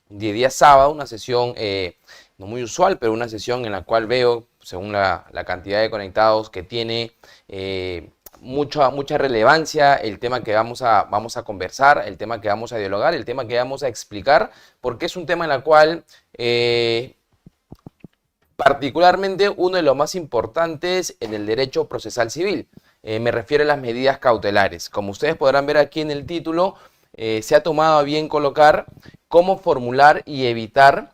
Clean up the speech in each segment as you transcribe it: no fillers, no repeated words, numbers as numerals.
día sábado, una sesión no muy usual, pero una sesión en la cual veo, según la cantidad de conectados que tiene, mucha relevancia el tema que vamos a conversar, el tema que vamos a dialogar, el tema que vamos a explicar, porque es un tema en el cual particularmente uno de los más importantes en el derecho procesal civil. Me refiero a las medidas cautelares. Como ustedes podrán ver aquí en el título, se ha tomado a bien colocar cómo formular y evitar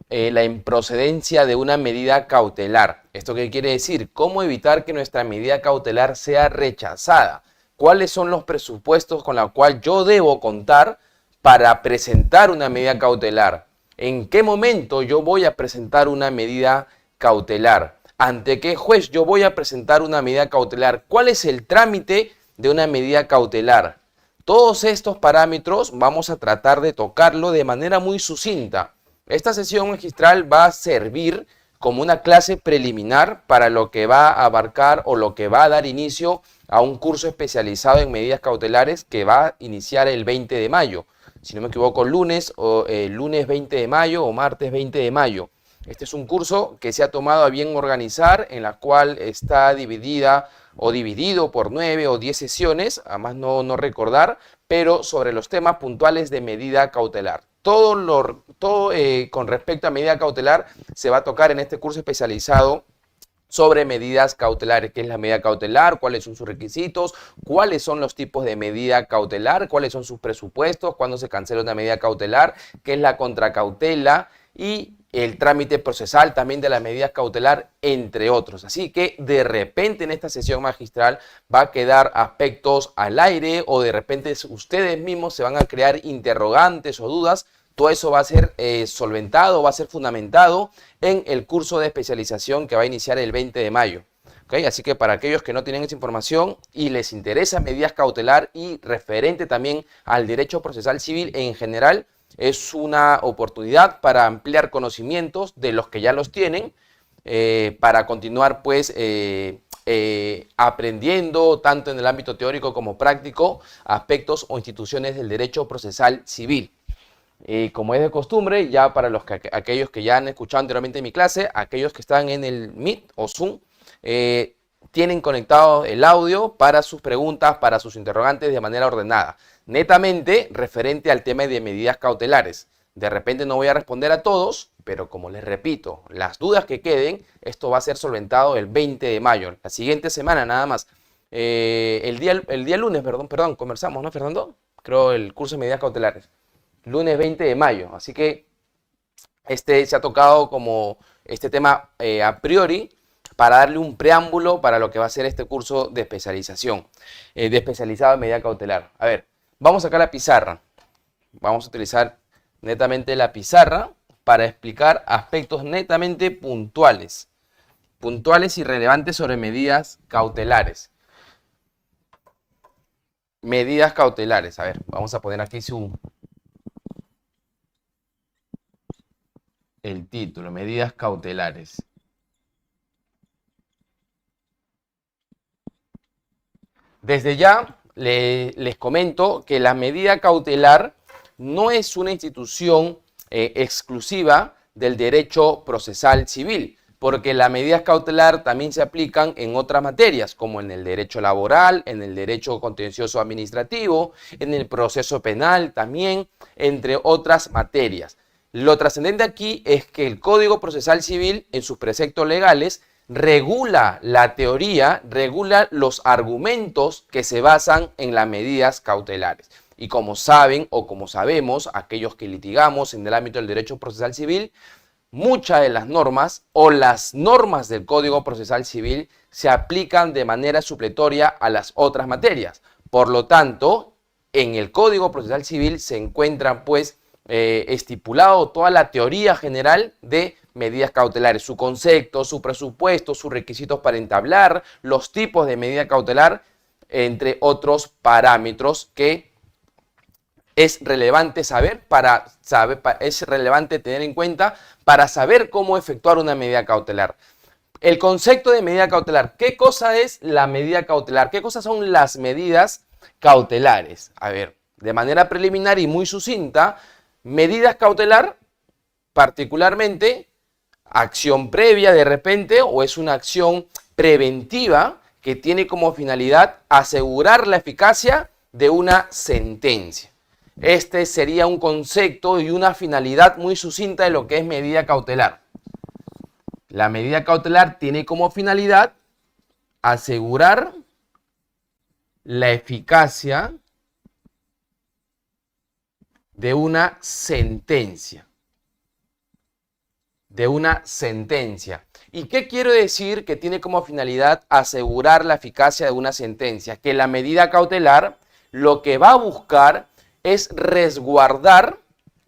la improcedencia de una medida cautelar. ¿Esto qué quiere decir? ¿Cómo evitar que nuestra medida cautelar sea rechazada? ¿Cuáles son los presupuestos con los cuales yo debo contar para presentar una medida cautelar? ¿En qué momento yo voy a presentar una medida cautelar? ¿Ante qué juez yo voy a presentar una medida cautelar? ¿Cuál es el trámite de una medida cautelar? Todos estos parámetros vamos a tratar de tocarlo de manera muy sucinta. Esta sesión magistral va a servir como una clase preliminar para lo que va a abarcar o lo que va a dar inicio a un curso especializado en medidas cautelares que va a iniciar el 20 de mayo. Si no me equivoco, lunes 20 de mayo o martes 20 de mayo. Este es un curso que se ha tomado a bien organizar, en la cual está dividida o dividido por 9 o 10 sesiones, a más no recordar, pero sobre los temas puntuales de medida cautelar. Todo con respecto a medida cautelar se va a tocar en este curso especializado sobre medidas cautelares. ¿Qué es la medida cautelar? ¿Cuáles son sus requisitos? ¿Cuáles son los tipos de medida cautelar? ¿Cuáles son sus presupuestos? ¿Cuándo se cancela una medida cautelar? ¿Qué es la contracautela? Y el trámite procesal también de la medida cautelar, entre otros. Así que de repente en esta sesión magistral va a quedar aspectos al aire, o de repente ustedes mismos se van a crear interrogantes o dudas. Todo eso va a ser solventado, va a ser fundamentado en el curso de especialización que va a iniciar el 20 de mayo. ¿Okay? Así que para aquellos que no tienen esa información y les interesa medidas cautelar y referente también al derecho procesal civil en general, es una oportunidad para ampliar conocimientos de los que ya los tienen, para continuar pues aprendiendo tanto en el ámbito teórico como práctico aspectos o instituciones del derecho procesal civil. Como es de costumbre, ya para aquellos que ya han escuchado anteriormente mi clase, aquellos que están en el Meet o Zoom, tienen conectado el audio para sus preguntas, para sus interrogantes de manera ordenada. Netamente referente al tema de medidas cautelares. De repente no voy a responder a todos, pero como les repito, las dudas que queden, esto va a ser solventado el 20 de mayo, la siguiente semana nada más. El día lunes, perdón, conversamos, ¿no, Fernando? Creo el curso de medidas cautelares. Lunes 20 de mayo, así que se ha tocado como este tema a priori para darle un preámbulo para lo que va a ser este curso de especialización, de especializado en medida cautelar. A ver, vamos acá a la pizarra. Vamos a utilizar netamente la pizarra para explicar aspectos netamente puntuales y relevantes sobre medidas cautelares. Medidas cautelares, a ver, vamos a poner aquí el título, medidas cautelares. Desde ya les comento que la medida cautelar no es una institución exclusiva del derecho procesal civil, porque las medidas cautelar también se aplican en otras materias, como en el derecho laboral, en el derecho contencioso administrativo, en el proceso penal también, entre otras materias. Lo trascendente aquí es que el Código Procesal Civil, en sus preceptos legales, regula la teoría, regula los argumentos que se basan en las medidas cautelares. Y como saben o como sabemos, aquellos que litigamos en el ámbito del derecho procesal civil, muchas de las normas o las normas del Código Procesal Civil se aplican de manera supletoria a las otras materias. Por lo tanto, en el Código Procesal Civil se encuentran pues estipulado toda la teoría general de medidas cautelares, su concepto, su presupuesto, sus requisitos para entablar, los tipos de medida cautelar, entre otros parámetros que es relevante es relevante tener en cuenta para saber cómo efectuar una medida cautelar. El concepto de medida cautelar, ¿qué cosa es la medida cautelar? ¿Qué cosas son las medidas cautelares? A ver, de manera preliminar y muy sucinta, Medidas cautelar, particularmente, acción previa de repente, o es una acción preventiva que tiene como finalidad asegurar la eficacia de una sentencia. Este sería un concepto y una finalidad muy sucinta de lo que es medida cautelar. La medida cautelar tiene como finalidad asegurar la eficacia de una sentencia. ¿Y qué quiero decir que tiene como finalidad asegurar la eficacia de una sentencia? Que la medida cautelar lo que va a buscar es resguardar,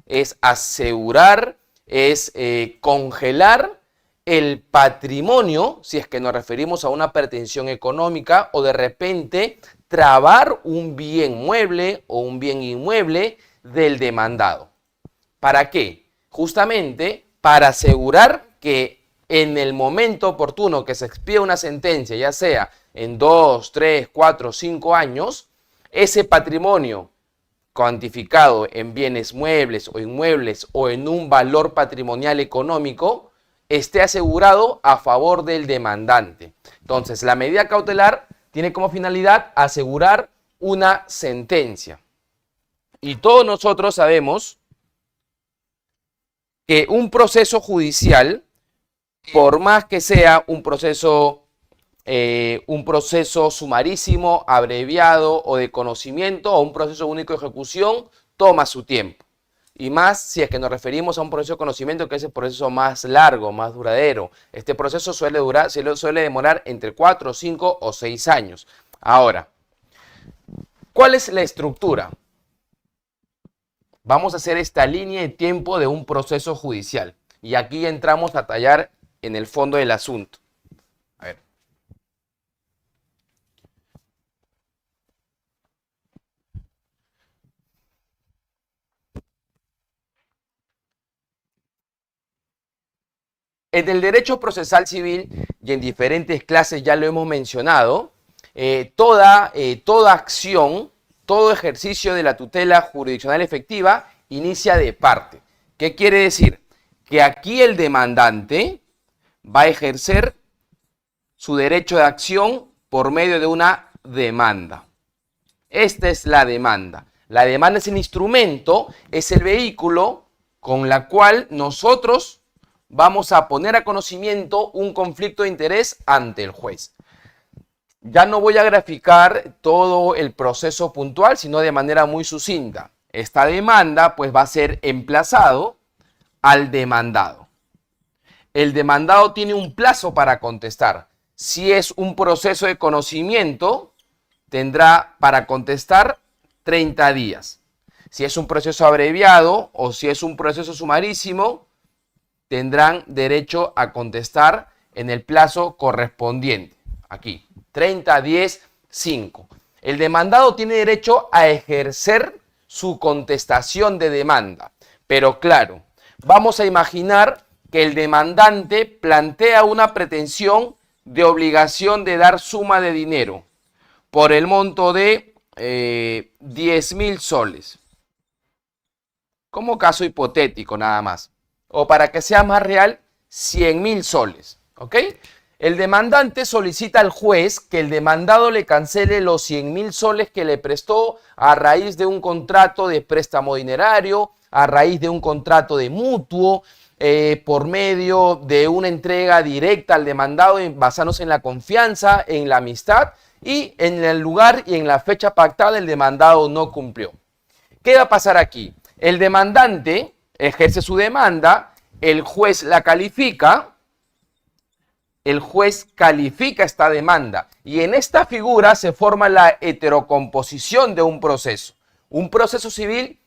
es asegurar, es congelar el patrimonio, si es que nos referimos a una pretensión económica, o de repente trabar un bien mueble o un bien inmueble del demandado. ¿Para qué? Justamente para asegurar que en el momento oportuno que se expida una sentencia, ya sea en 2, 3, 4, 5 años, ese patrimonio cuantificado en bienes muebles o inmuebles o en un valor patrimonial económico esté asegurado a favor del demandante. Entonces, la medida cautelar tiene como finalidad asegurar una sentencia. Y todos nosotros sabemos que un proceso judicial, por más que sea un proceso sumarísimo, abreviado o de conocimiento, o un proceso único de ejecución, toma su tiempo. Y más si es que nos referimos a un proceso de conocimiento, que es el proceso más largo, más duradero. Este proceso suele demorar entre 4, 5 o 6 años. Ahora, ¿cuál es la estructura? Vamos a hacer esta línea de tiempo de un proceso judicial. Y aquí entramos a tallar en el fondo del asunto. A ver. En el derecho procesal civil y en diferentes clases ya lo hemos mencionado, toda acción, todo ejercicio de la tutela jurisdiccional efectiva inicia de parte. ¿Qué quiere decir? Que aquí el demandante va a ejercer su derecho de acción por medio de una demanda. Esta es la demanda. La demanda es el instrumento, es el vehículo con la cual nosotros vamos a poner a conocimiento un conflicto de interés ante el juez. Ya no voy a graficar todo el proceso puntual, sino de manera muy sucinta. Esta demanda pues va a ser emplazado al demandado. El demandado tiene un plazo para contestar. Si es un proceso de conocimiento, tendrá para contestar 30 días. Si es un proceso abreviado o si es un proceso sumarísimo, tendrán derecho a contestar en el plazo correspondiente. Aquí, 30, 10, 5. El demandado tiene derecho a ejercer su contestación de demanda. Pero claro, vamos a imaginar que el demandante plantea una pretensión de obligación de dar suma de dinero por el monto de 10.000 soles. Como caso hipotético nada más. O para que sea más real, 100.000 soles. ¿Ok? El demandante solicita al juez que el demandado le cancele los 100.000 soles que le prestó a raíz de un contrato de préstamo dinerario, a raíz de un contrato de mutuo, por medio de una entrega directa al demandado basándose en la confianza, en la amistad, y en el lugar y en la fecha pactada el demandado no cumplió. ¿Qué va a pasar aquí? El demandante ejerce su demanda, el juez la califica, el juez califica esta demanda y en esta figura se forma la heterocomposición de un proceso. Un proceso civil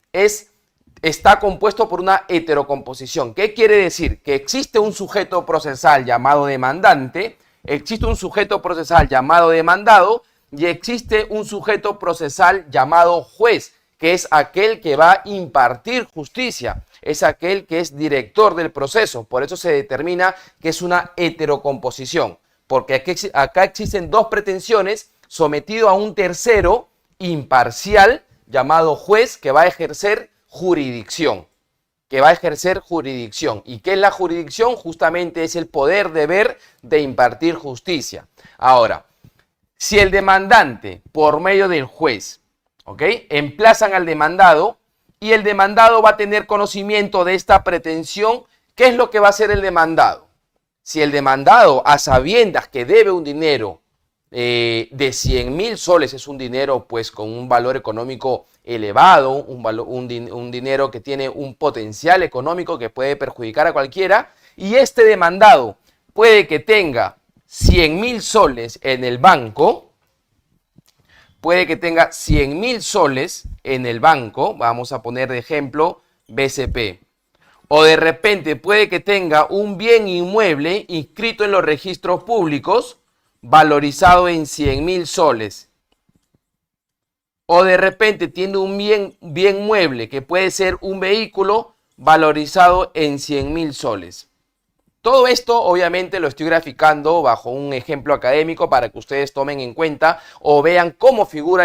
está compuesto por una heterocomposición. ¿Qué quiere decir? Que existe un sujeto procesal llamado demandante, existe un sujeto procesal llamado demandado y existe un sujeto procesal llamado juez, que es aquel que va a impartir justicia, es aquel que es director del proceso. Por eso se determina que es una heterocomposición, porque acá existen dos pretensiones sometido a un tercero imparcial llamado juez que va a ejercer jurisdicción. que va a ejercer jurisdicción. ¿Y qué es la jurisdicción? Justamente es el poder deber de impartir justicia. Ahora, si el demandante, por medio del juez, ¿ok?, emplazan al demandado y el demandado va a tener conocimiento de esta pretensión, ¿qué es lo que va a hacer el demandado? Si el demandado, a sabiendas que debe un dinero de 100.000 soles, es un dinero pues con un valor económico elevado, un dinero que tiene un potencial económico que puede perjudicar a cualquiera, y este demandado puede que tenga 100.000 soles en el banco, vamos a poner de ejemplo BCP, o de repente puede que tenga un bien inmueble inscrito en los registros públicos valorizado en 100.000 soles, o de repente tiene un bien mueble que puede ser un vehículo valorizado en 100.000 soles. Todo esto obviamente lo estoy graficando bajo un ejemplo académico para que ustedes tomen en cuenta o vean cómo funciona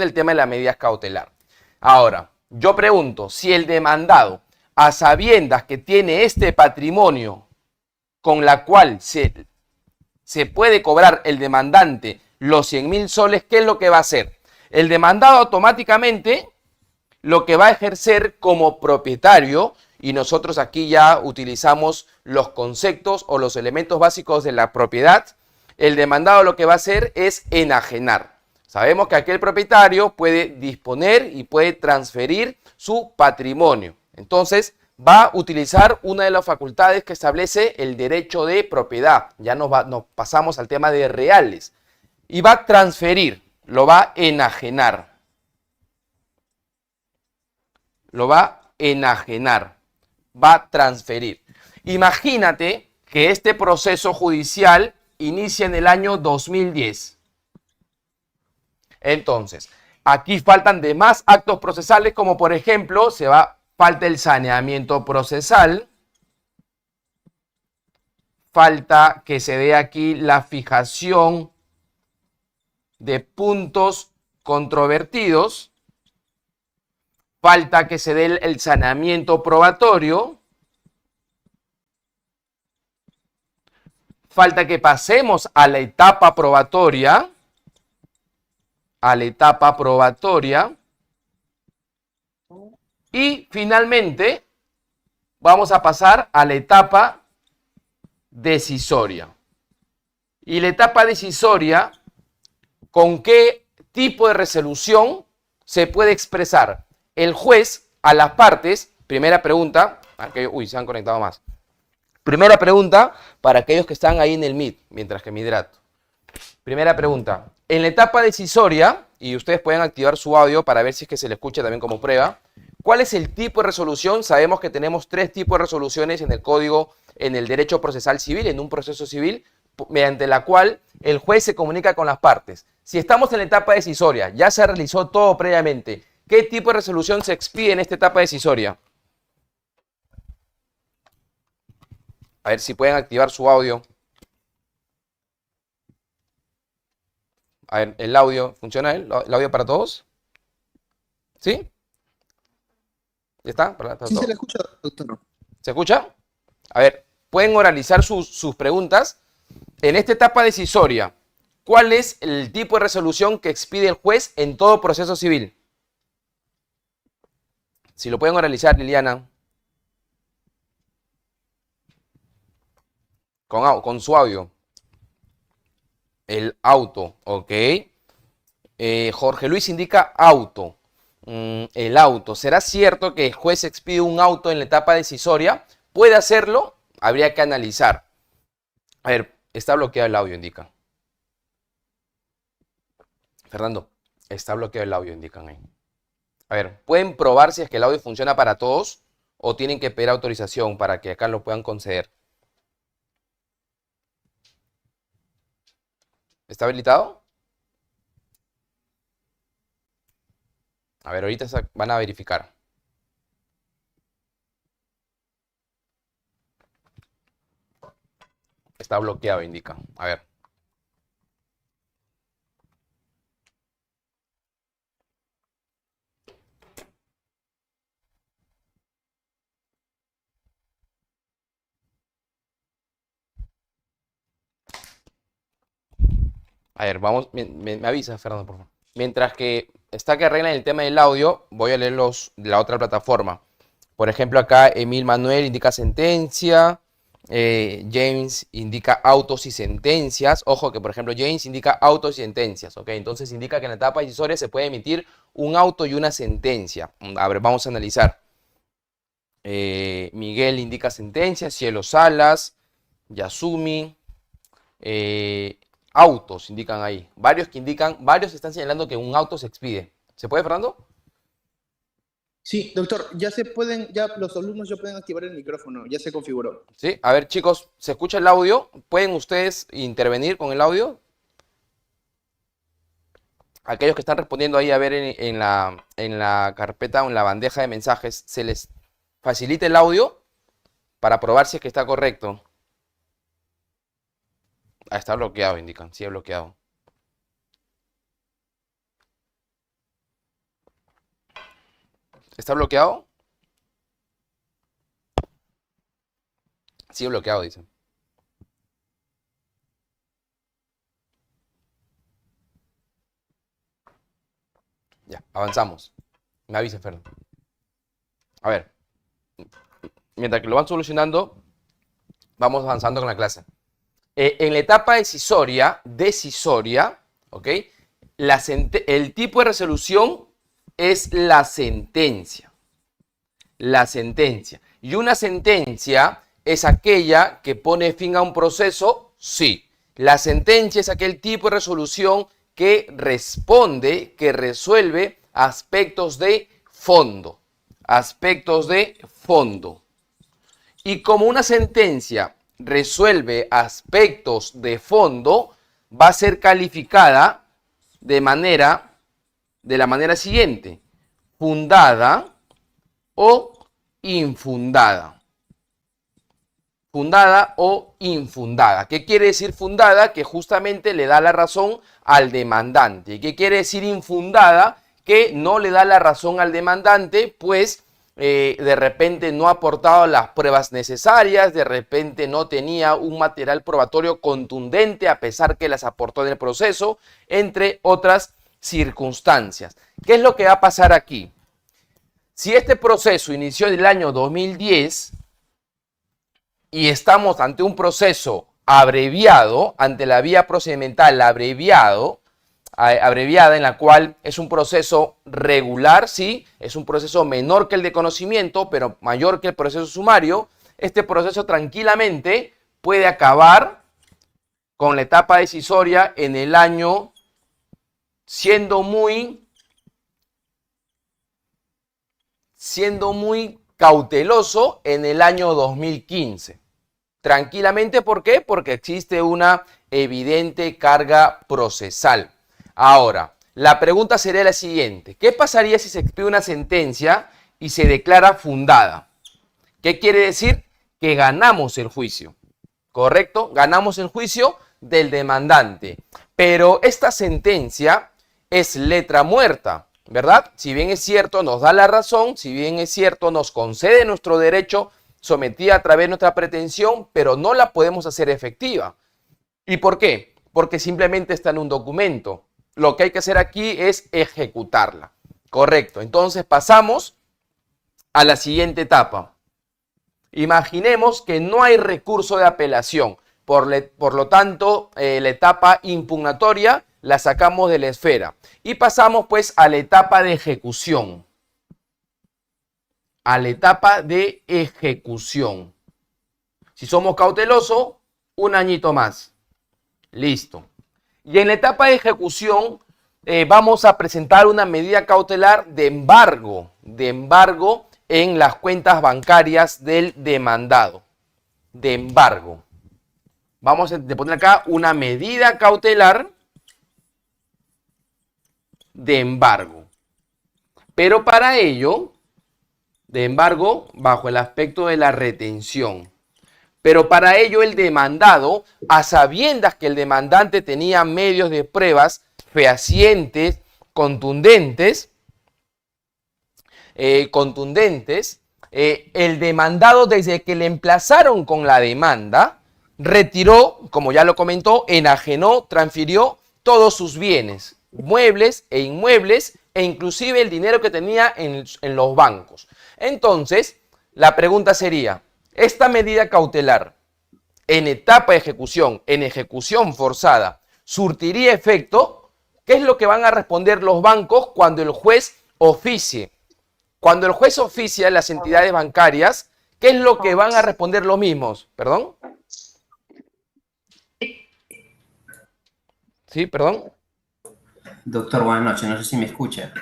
el tema de las medidas cautelar. Ahora, yo pregunto, si el demandado, a sabiendas que tiene este patrimonio con la cual se puede cobrar el demandante los 100.000 soles, ¿qué es lo que va a hacer? El demandado automáticamente lo que va a ejercer como propietario, y nosotros aquí ya utilizamos los conceptos o los elementos básicos de la propiedad, el demandado lo que va a hacer es enajenar. Sabemos que aquel propietario puede disponer y puede transferir su patrimonio. Entonces, va a utilizar una de las facultades que establece el derecho de propiedad. Ya nos pasamos al tema de reales. Y va a transferir, lo va a enajenar. Va a transferir. Imagínate que este proceso judicial inicia en el año 2010. Entonces, aquí faltan demás actos procesales, como por ejemplo, falta el saneamiento procesal, falta que se dé aquí la fijación de puntos controvertidos, falta que se dé el saneamiento probatorio, falta que pasemos a la etapa probatoria, y finalmente vamos a pasar a la etapa decisoria. Y la etapa decisoria, ¿con qué tipo de resolución se puede expresar? El juez a las partes, primera pregunta, se han conectado más. Primera pregunta para aquellos que están ahí en el Meet, mientras que me hidrato. Primera pregunta, en la etapa decisoria, y ustedes pueden activar su audio para ver si es que se le escucha también como prueba, ¿cuál es el tipo de resolución? Sabemos que tenemos 3 tipos de resoluciones en el código, en el derecho procesal civil, en un proceso civil, mediante la cual el juez se comunica con las partes. Si estamos en la etapa decisoria, ya se realizó todo previamente, ¿qué tipo de resolución se expide en esta etapa decisoria? A ver si pueden activar su audio. A ver, ¿el audio funciona? ¿El audio para todos? ¿Sí? ¿Ya está? ¿Para Sí, se todos? le escucha, doctor. ¿Se escucha? A ver, pueden oralizar sus preguntas. En esta etapa decisoria, ¿cuál es el tipo de resolución que expide el juez en todo proceso civil? Si lo pueden oralizar, Liliana. Con su audio. El auto, ok. Jorge Luis indica auto. El auto. ¿Será cierto que el juez expide un auto en la etapa decisoria? ¿Puede hacerlo? Habría que analizar. A ver, está bloqueado el audio, indica. Fernando, está bloqueado el audio, indican ahí. A ver, ¿pueden probar si es que el audio funciona para todos o tienen que pedir autorización para que acá lo puedan conceder? ¿Está habilitado? A ver, ahorita van a verificar. Está bloqueado, indica. A ver. A ver, vamos, me avisas, Fernando, por favor. Mientras que está que arreglan el tema del audio, voy a leer los de la otra plataforma. Por ejemplo, acá Emil Manuel indica sentencia, James indica autos y sentencias. Ojo que, por ejemplo, James indica autos y sentencias, ¿ok? Entonces indica que en la etapa decisoria se puede emitir un auto y una sentencia. A ver, vamos a analizar. Miguel indica sentencia, Cielo Salas, Yasumi, autos indican ahí. Varios están señalando que un auto se expide. ¿Se puede, Fernando? Sí, doctor, ya los alumnos ya pueden activar el micrófono, ya se configuró. Sí, a ver chicos, ¿se escucha el audio? ¿Pueden ustedes intervenir con el audio? Aquellos que están respondiendo ahí, a ver en la carpeta o en la bandeja de mensajes, ¿se les facilita el audio para probar si es que está correcto? Ah, está bloqueado, indican, sí, bloqueado. ¿Está bloqueado? Sí, bloqueado, dicen. Ya, avanzamos. Me avisen, Fernando. A ver, mientras que lo van solucionando, vamos avanzando con la clase. En la etapa decisoria, ¿ok? El tipo de resolución es la sentencia. La sentencia. Y una sentencia es aquella que pone fin a un proceso, sí. La sentencia es aquel tipo de resolución que responde, que resuelve aspectos de fondo. Aspectos de fondo. Y como una sentencia resuelve aspectos de fondo, va a ser calificada de la manera siguiente: fundada o infundada. Fundada o infundada. ¿Qué quiere decir fundada? Que justamente le da la razón al demandante. ¿Qué quiere decir infundada? Que no le da la razón al demandante, pues de repente no ha aportado las pruebas necesarias, de repente no tenía un material probatorio contundente a pesar que las aportó en el proceso, entre otras circunstancias. ¿Qué es lo que va a pasar aquí? Si este proceso inició en el año 2010 y estamos ante un proceso abreviado, ante la vía procedimental abreviada, en la cual es un proceso regular, sí, es un proceso menor que el de conocimiento, pero mayor que el proceso sumario, este proceso tranquilamente puede acabar con la etapa decisoria en el año siendo muy cauteloso en el año 2015. Tranquilamente, ¿por qué? Porque existe una evidente carga procesal. Ahora, la pregunta sería la siguiente: ¿qué pasaría si se expide una sentencia y se declara fundada? ¿Qué quiere decir? Que ganamos el juicio, ¿correcto? Ganamos el juicio del demandante. Pero esta sentencia es letra muerta, ¿verdad? Si bien es cierto, nos da la razón, si bien es cierto, nos concede nuestro derecho sometida a través de nuestra pretensión, pero no la podemos hacer efectiva. ¿Y por qué? Porque simplemente está en un documento. Lo que hay que hacer aquí es ejecutarla. Correcto. Entonces pasamos a la siguiente etapa. Imaginemos que no hay recurso de apelación. Por lo tanto, la etapa impugnatoria la sacamos de la esfera. Y pasamos pues a la etapa de ejecución. A la etapa de ejecución. Si somos cautelosos, un añito más. Listo. Y en la etapa de ejecución vamos a presentar una medida cautelar de embargo en las cuentas bancarias del demandado. De embargo. Vamos a poner acá una medida cautelar de embargo. Pero para ello, de embargo, bajo el aspecto de la retención. Pero para ello el demandado, a sabiendas que el demandante tenía medios de pruebas fehacientes, contundentes, el demandado, desde que le emplazaron con la demanda, retiró, como ya lo comentó, enajenó, transfirió todos sus bienes, muebles e inmuebles, e inclusive el dinero que tenía en los bancos. Entonces, la pregunta sería, esta medida cautelar en etapa de ejecución, en ejecución forzada, ¿surtiría efecto? ¿Qué es lo que van a responder los bancos cuando el juez oficie? Cuando el juez oficia a las entidades bancarias, ¿qué es lo que van a responder los mismos? ¿Perdón? ¿Sí? ¿Perdón? Doctor, buenas noches. No sé si me escucha.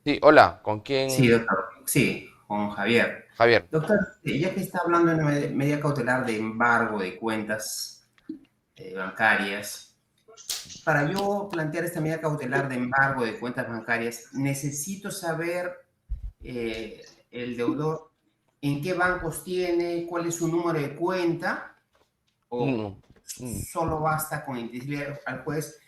Sí, hola, ¿con quién? Sí, doctor. Sí, con Javier. Javier. Doctor, ya que está hablando de una medida cautelar de embargo de cuentas bancarias, para yo plantear esta medida cautelar de embargo de cuentas bancarias, necesito saber el deudor en qué bancos tiene, cuál es su número de cuenta, o solo basta con decirle al juez,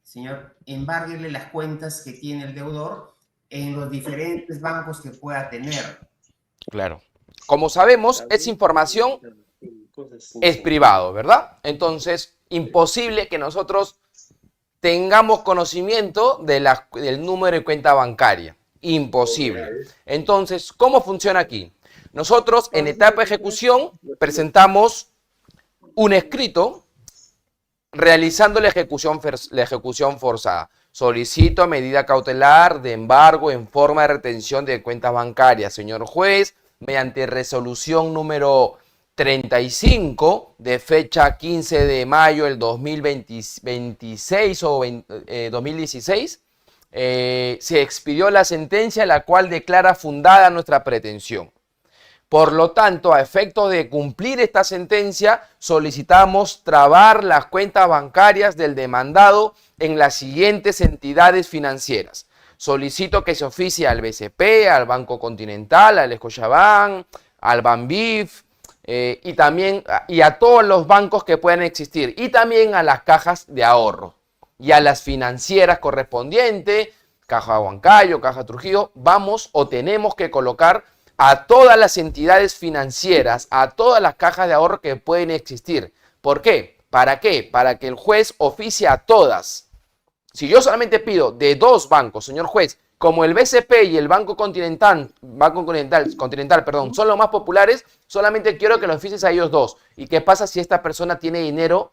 señor, embárguele las cuentas que tiene el deudor en los diferentes bancos que pueda tener. Claro. Como sabemos, esa información es privado, ¿verdad? Entonces, imposible que nosotros tengamos conocimiento del número de cuenta bancaria. Imposible. Entonces, ¿cómo funciona aquí? Nosotros, en etapa de ejecución, presentamos un escrito realizando la ejecución forzada. Solicito medida cautelar de embargo en forma de retención de cuentas bancarias, señor juez, mediante resolución número 35 de fecha 15 de mayo del 2026 o 2016, se expidió la sentencia la cual declara fundada nuestra pretensión. Por lo tanto, a efecto de cumplir esta sentencia, solicitamos trabar las cuentas bancarias del demandado en las siguientes entidades financieras. Solicito que se oficie al BCP, al Banco Continental, al Scotiabank, al Banbif y a todos los bancos que puedan existir, y también a las cajas de ahorro y a las financieras correspondientes, Caja Huancayo, Caja Trujillo. Vamos o tenemos que colocar a todas las entidades financieras, a todas las cajas de ahorro que pueden existir. ¿Por qué? ¿Para qué? Para que el juez oficie a todas. Si yo solamente pido de dos bancos, señor juez, como el BCP y el Banco Continental, son los más populares, solamente quiero que lo oficies a ellos dos. ¿Y qué pasa si esta persona tiene dinero,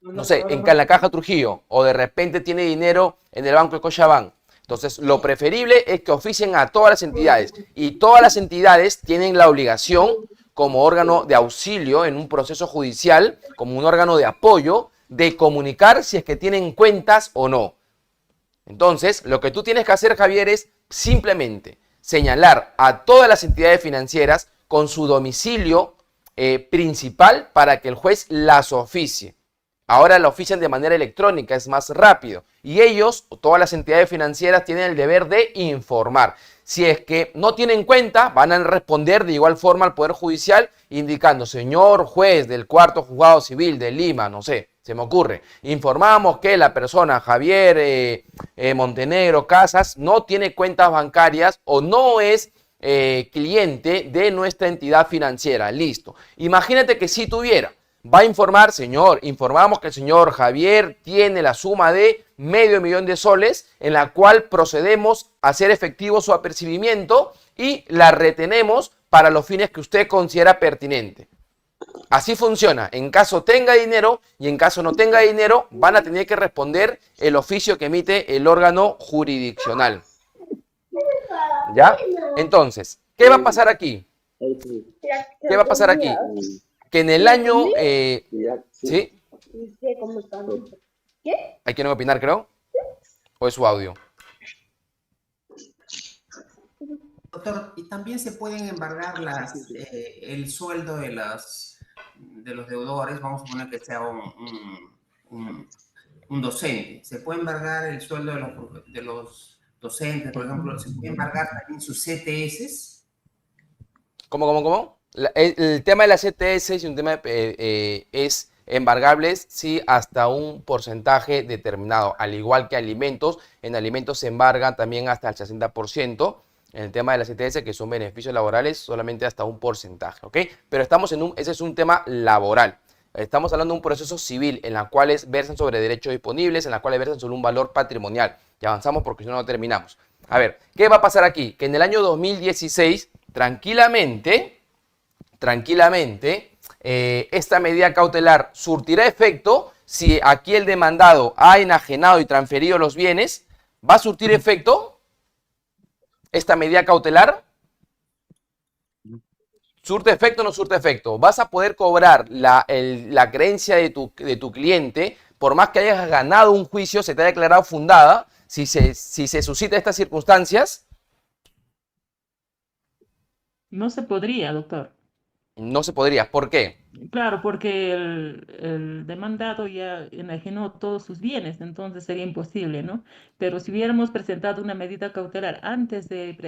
no sé, en la Caja Trujillo, o de repente tiene dinero en el Banco de Scotiabank? Entonces, lo preferible es que oficien a todas las entidades, y todas las entidades tienen la obligación, como órgano de auxilio en un proceso judicial, como un órgano de apoyo, de comunicar si es que tienen cuentas o no. Entonces, lo que tú tienes que hacer, Javier, es simplemente señalar a todas las entidades financieras con su domicilio principal para que el juez las oficie. Ahora la ofician de manera electrónica, es más rápido. Y ellos, todas las entidades financieras, tienen el deber de informar. Si es que no tienen cuenta, van a responder de igual forma al Poder Judicial, indicando, señor juez del cuarto juzgado civil de Lima, no sé, se me ocurre, informamos que la persona Javier Montenegro Casas no tiene cuentas bancarias o no es cliente de nuestra entidad financiera. Listo. Imagínate que si tuviera. Va a informar, señor, informamos que el señor Javier tiene la suma de $500,000 de soles, en la cual procedemos a hacer efectivo su apercibimiento y la retenemos para los fines que usted considera pertinente. Así funciona. En caso tenga dinero y en caso no tenga dinero, van a tener que responder el oficio que emite el órgano jurisdiccional. ¿Ya? Entonces, ¿qué va a pasar aquí? ¿Qué va a pasar aquí? Que en el año... ¿sí? ¿Hay quien opinar, creo? ¿O es su audio? Doctor, ¿y también se pueden embargar el sueldo de los deudores? Vamos a poner que sea un docente. ¿Se puede embargar el sueldo de los docentes, por ejemplo? ¿Se puede embargar también sus CTS? ¿Cómo? El tema de las CTS es un tema es embargables, sí, hasta un porcentaje determinado, al igual que alimentos. En alimentos se embargan también hasta el 60%. En el tema de las CTS, que son beneficios laborales, solamente hasta un porcentaje, ¿ok? Pero estamos ese es un tema laboral. Estamos hablando de un proceso civil en la cual versan sobre derechos disponibles, en la cual versan sobre un valor patrimonial. Y avanzamos porque si no, no terminamos. A ver, ¿qué va a pasar aquí? Que en el año 2016, tranquilamente, esta medida cautelar surtirá efecto si aquí el demandado ha enajenado y transferido los bienes. ¿Va a surtir efecto esta medida cautelar? ¿Surte efecto o no surte efecto? Vas a poder cobrar la creencia de tu cliente, por más que hayas ganado un juicio, se te haya declarado fundada, si se suscita estas circunstancias. No se podría, doctor. No se podría. ¿Por qué? Claro, porque el demandado ya enajenó todos sus bienes, entonces sería imposible, ¿no? Pero si hubiéramos presentado una medida cautelar antes de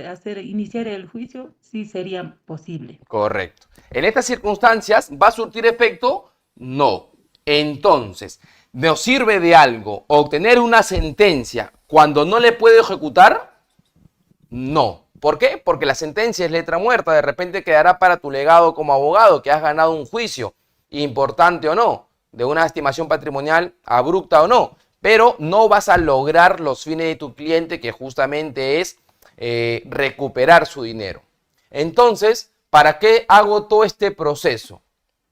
iniciar el juicio, sí sería posible. Correcto. En estas circunstancias, ¿va a surtir efecto? No. Entonces, ¿nos sirve de algo obtener una sentencia cuando no le puedo ejecutar? No. ¿Por qué? Porque la sentencia es letra muerta. De repente quedará para tu legado como abogado que has ganado un juicio, importante o no, de una estimación patrimonial abrupta o no. Pero no vas a lograr los fines de tu cliente, que justamente es recuperar su dinero. Entonces, ¿para qué hago todo este proceso?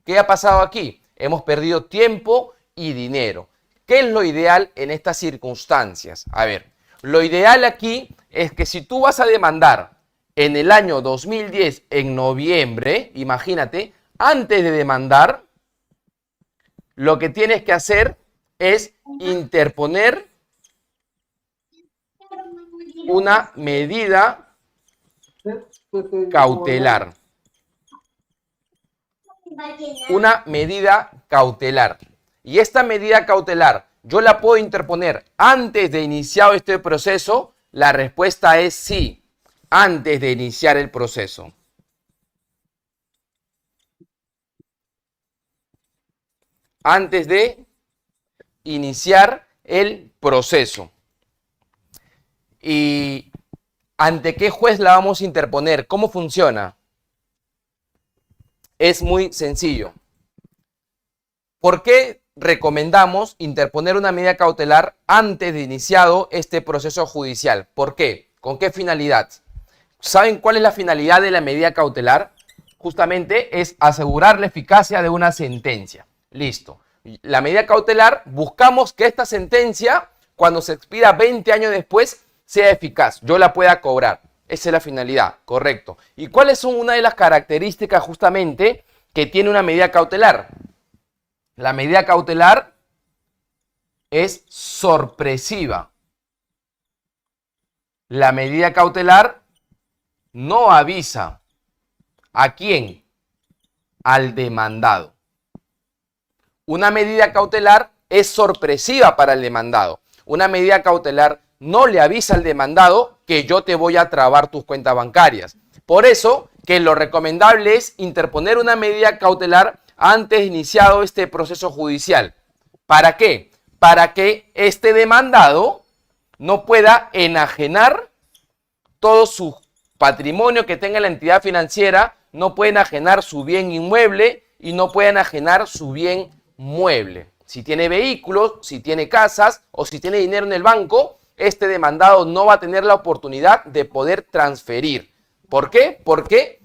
¿Qué ha pasado aquí? Hemos perdido tiempo y dinero. ¿Qué es lo ideal en estas circunstancias? A ver, lo ideal aquí es que si tú vas a demandar en el año 2010, en noviembre, imagínate, antes de demandar, lo que tienes que hacer es interponer una medida cautelar. Una medida cautelar. Y esta medida cautelar, ¿yo la puedo interponer antes de iniciar este proceso? La respuesta es sí, antes de iniciar el proceso. Antes de iniciar el proceso. ¿Y ante qué juez la vamos a interponer? ¿Cómo funciona? Es muy sencillo. ¿Por qué recomendamos interponer una medida cautelar antes de iniciado este proceso judicial? ¿Por qué? ¿Con qué finalidad? ¿Saben cuál es la finalidad de la medida cautelar? Justamente es asegurar la eficacia de una sentencia. Listo. La medida cautelar, buscamos que esta sentencia, cuando se expida 20 años después, sea eficaz, yo la pueda cobrar. Esa es la finalidad, correcto. ¿Y cuáles son una de las características justamente que tiene una medida cautelar? La medida cautelar es sorpresiva. La medida cautelar no avisa. ¿A quién? Al demandado. Una medida cautelar es sorpresiva para el demandado. Una medida cautelar no le avisa al demandado que yo te voy a trabar tus cuentas bancarias. Por eso que lo recomendable es interponer una medida cautelar antes de iniciado este proceso judicial. ¿Para qué? Para que este demandado no pueda enajenar todo su patrimonio que tenga la entidad financiera, no puede enajenar su bien inmueble y no puede enajenar su bien mueble. Si tiene vehículos, si tiene casas o si tiene dinero en el banco, este demandado no va a tener la oportunidad de poder transferir. ¿Por qué? Porque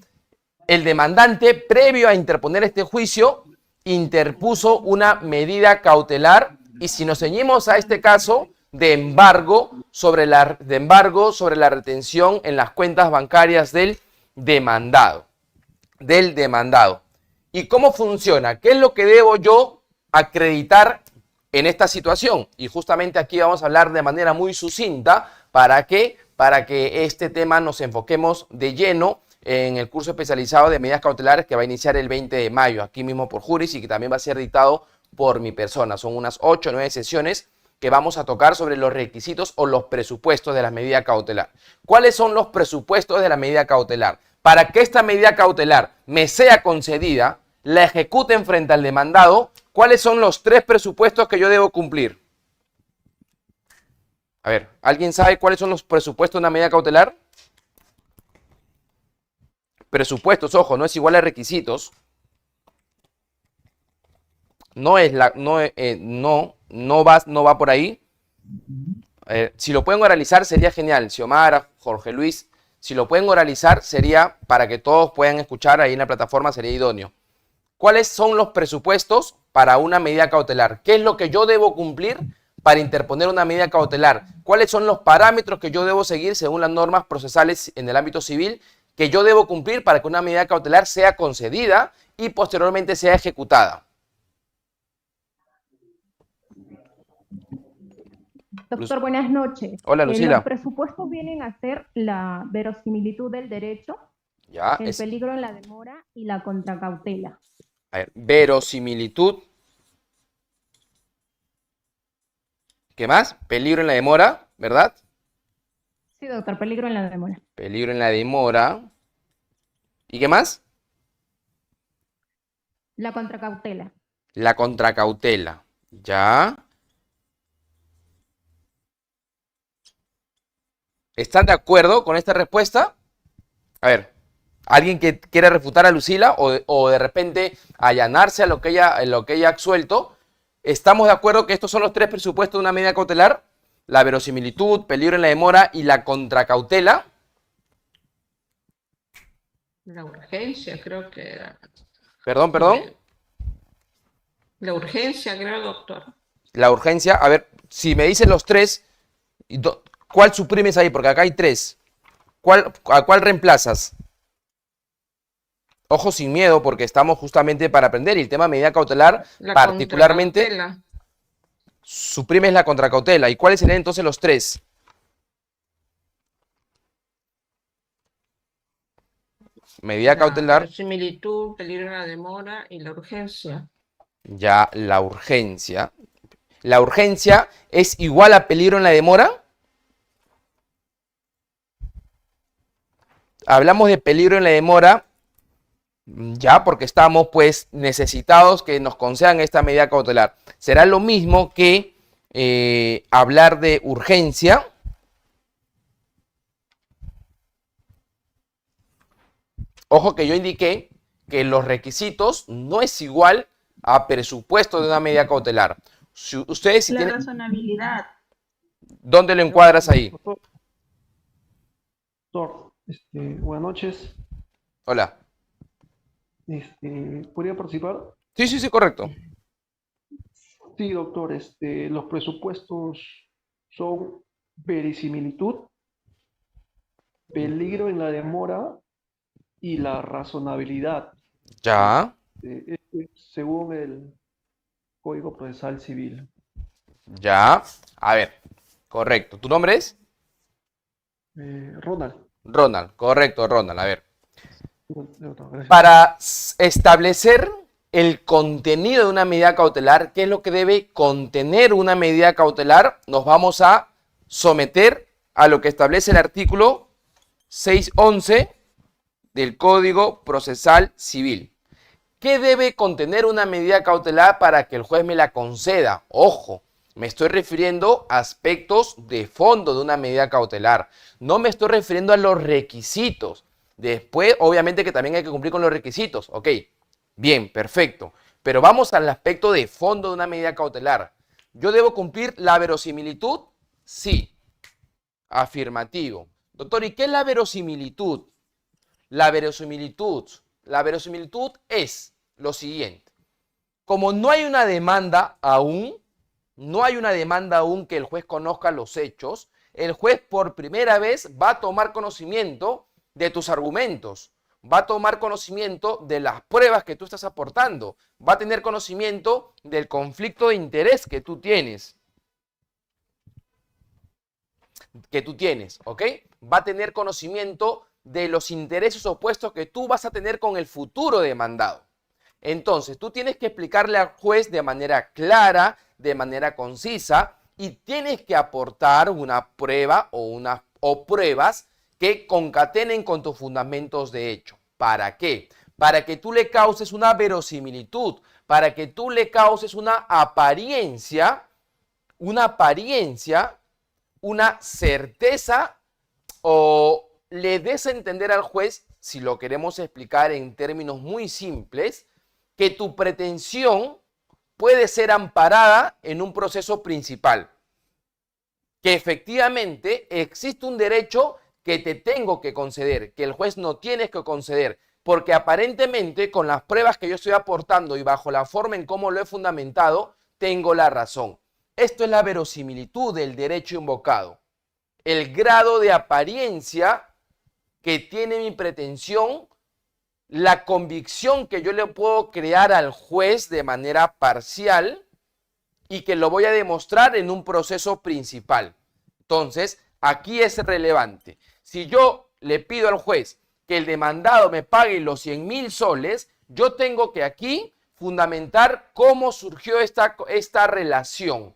el demandante, previo a interponer este juicio, interpuso una medida cautelar y si nos ceñimos a este caso, de embargo sobre la retención en las cuentas bancarias del demandado. ¿Y cómo funciona? ¿Qué es lo que debo yo acreditar en esta situación? Y justamente aquí vamos a hablar de manera muy sucinta. ¿Para qué? Para que este tema nos enfoquemos de lleno en el curso especializado de medidas cautelares que va a iniciar el 20 de mayo, aquí mismo por Juris, y que también va a ser dictado por mi persona. Son unas 8 o 9 sesiones que vamos a tocar sobre los requisitos o los presupuestos de la medida cautelar. ¿Cuáles son los presupuestos de la medida cautelar? Para que esta medida cautelar me sea concedida, la ejecuten frente al demandado, ¿cuáles son los 3 presupuestos que yo debo cumplir? A ver, ¿alguien sabe cuáles son los presupuestos de una medida cautelar? Presupuestos, ojo, no es igual a requisitos. No es la, no, no va por ahí. Si lo pueden oralizar sería genial. Xiomara, Jorge Luis, si lo pueden oralizar sería para que todos puedan escuchar ahí en la plataforma, sería idóneo. ¿Cuáles son los presupuestos para una medida cautelar? ¿Qué es lo que yo debo cumplir para interponer una medida cautelar? ¿Cuáles son los parámetros que yo debo seguir según las normas procesales en el ámbito civil que yo debo cumplir para que una medida cautelar sea concedida y posteriormente sea ejecutada? Doctor, buenas noches. Hola, Lucila. Los presupuestos vienen a ser la verosimilitud del derecho, Ya, el peligro en la demora y la contracautela. a ver, verosimilitud. ¿Qué más? Peligro en la demora, ¿verdad? Sí, doctor, peligro en la demora. Peligro en la demora. ¿Y qué más? La contracautela. La contracautela. Ya. ¿Están de acuerdo con esta respuesta? A ver, ¿alguien que quiera refutar a Lucila o de repente allanarse a lo que ella ha suelto? ¿Estamos de acuerdo que estos son los tres presupuestos de una medida cautelar? La verosimilitud, peligro en la demora y la contracautela. La urgencia, creo que era. Perdón. La urgencia, creo, doctor. La urgencia. A ver, si me dicen los tres, ¿cuál suprimes ahí? Porque acá hay tres. ¿A cuál reemplazas? Ojo sin miedo, porque estamos justamente para aprender. Y el tema de medida cautelar, La particularmente, contracautela. suprimes la contracautela. ¿Y cuáles serían entonces los tres? Medida cautelar. La similitud, peligro en la demora y la urgencia. Ya, la urgencia. ¿La urgencia es igual a peligro en la demora? Hablamos de peligro en la demora, ya, porque estamos pues necesitados que nos concedan esta medida cautelar. Será lo mismo que hablar de urgencia. Ojo que yo indiqué que los requisitos no es igual a presupuesto de una medida cautelar. Si ustedes si La tienen, razonabilidad. ¿dónde lo encuadras ahí? Doctor, buenas noches. Hola. ¿Podría participar? Sí, correcto. Sí, doctor, los presupuestos son verisimilitud, peligro en la demora y la razonabilidad, Ya, según el Código Procesal Civil. ya. A ver, correcto. ¿Tu nombre es? Ronald. Ronald, correcto, Ronald. A ver, Doctor, gracias. para establecer el contenido de una medida cautelar, ¿qué es lo que debe contener una medida cautelar? Nos vamos a someter a lo que establece el artículo 611 del Código Procesal Civil. ¿Qué debe contener una medida cautelar para que el juez me la conceda? Ojo, me estoy refiriendo a aspectos de fondo de una medida cautelar. No me estoy refiriendo a los requisitos. Después, obviamente que también hay que cumplir con los requisitos. Ok, bien, perfecto. Pero vamos al aspecto de fondo de una medida cautelar. ¿Yo debo cumplir la verosimilitud? Sí. Afirmativo. Doctor, ¿y qué es la verosimilitud? La verosimilitud es lo siguiente. Como no hay una demanda aún, que el juez conozca los hechos, el juez por primera vez va a tomar conocimiento de tus argumentos, va a tomar conocimiento de las pruebas que tú estás aportando, va a tener conocimiento del conflicto de interés que tú tienes. ¿Ok? Va a tener conocimiento de los intereses opuestos que tú vas a tener con el futuro demandado. Entonces, tú tienes que explicarle al juez de manera clara, de manera concisa, y tienes que aportar una prueba o pruebas que concatenen con tus fundamentos de hecho. ¿Para qué? Para que tú le causes una verosimilitud, para que tú le causes una apariencia, una certeza, o le des a entender al juez, si lo queremos explicar en términos muy simples, que tu pretensión puede ser amparada en un proceso principal. Que efectivamente existe un derecho que te tengo que conceder, que el juez no tiene que conceder, porque aparentemente con las pruebas que yo estoy aportando y bajo la forma en cómo lo he fundamentado, tengo la razón. Esto es la verosimilitud del derecho invocado. El grado de apariencia que tiene mi pretensión, la convicción que yo le puedo crear al juez de manera parcial y que lo voy a demostrar en un proceso principal. Entonces, aquí es relevante. Si yo le pido al juez que el demandado me pague los 100.000 soles, yo tengo que aquí fundamentar cómo surgió esta relación,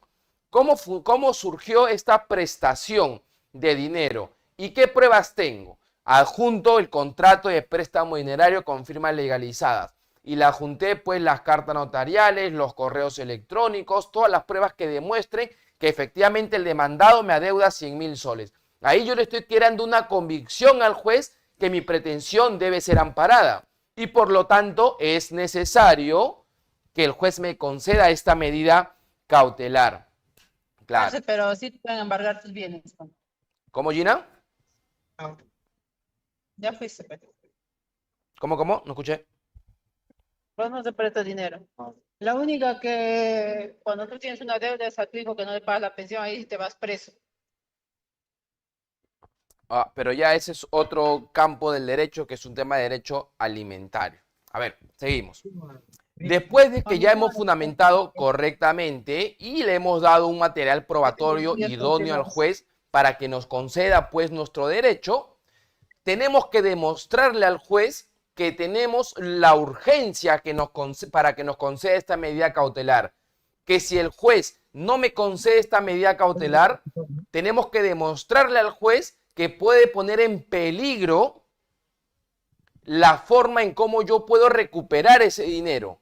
cómo surgió esta prestación de dinero y qué pruebas tengo. Adjunto el contrato de préstamo dinerario con firmas legalizadas y le adjunté pues las cartas notariales, los correos electrónicos, todas las pruebas que demuestren que efectivamente el demandado me adeuda 100.000 soles. Ahí yo le estoy creando una convicción al juez que mi pretensión debe ser amparada y por lo tanto es necesario que el juez me conceda esta medida cautelar. Claro. Pero sí te pueden embargar tus bienes, ¿no? ¿Cómo, Gina? Ya fuiste, pero ¿Cómo? No escuché. pues no te presta dinero. La única que cuando tú tienes una deuda es a tu hijo que no le pagas la pensión, ahí te vas preso. Pero ya ese es otro campo del derecho, que es un tema de derecho alimentario. A ver, seguimos. Después de que ya hemos fundamentado correctamente y le hemos dado un material probatorio idóneo al juez para que nos conceda pues nuestro derecho, tenemos que demostrarle al juez que tenemos la urgencia para que nos conceda esta medida cautelar. Que si el juez no me concede esta medida cautelar, tenemos que demostrarle al juez que puede poner en peligro la forma en cómo yo puedo recuperar ese dinero.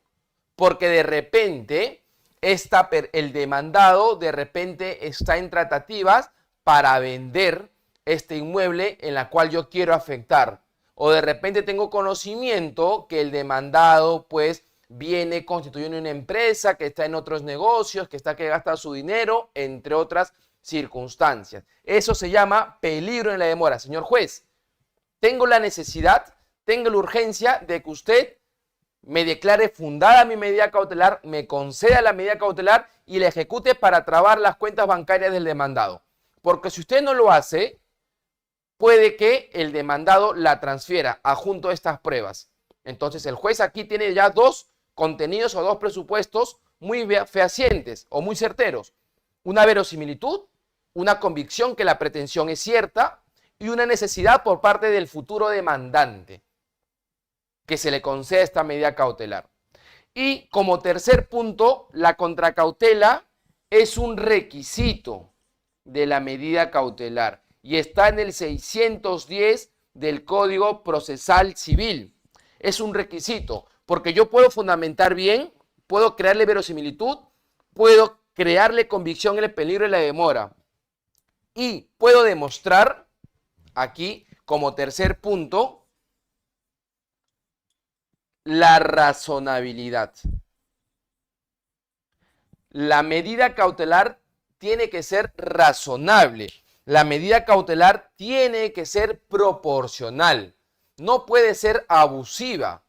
Porque de repente el demandado de repente está en tratativas para vender este inmueble en la cual yo quiero afectar. O de repente tengo conocimiento que el demandado pues viene constituyendo una empresa que está en otros negocios, que gasta su dinero, entre otras circunstancias. Eso se llama peligro en la demora. Señor juez, tengo la necesidad, tengo la urgencia de que usted me declare fundada mi medida cautelar, me conceda la medida cautelar y la ejecute para trabar las cuentas bancarias del demandado. Porque si usted no lo hace, puede que el demandado la transfiera adjunto a estas pruebas. Entonces el juez aquí tiene ya dos contenidos o dos presupuestos muy fehacientes o muy certeros. Una verosimilitud, una convicción que la pretensión es cierta y una necesidad por parte del futuro demandante que se le conceda esta medida cautelar. Y como tercer punto, la contracautela es un requisito de la medida cautelar y está en el 610 del Código Procesal Civil. Es un requisito porque yo puedo fundamentar bien, puedo crearle verosimilitud, puedo crearle convicción en el peligro de la demora y puedo demostrar aquí como tercer punto la razonabilidad. La medida cautelar tiene que ser razonable. La medida cautelar tiene que ser proporcional. No puede ser abusiva.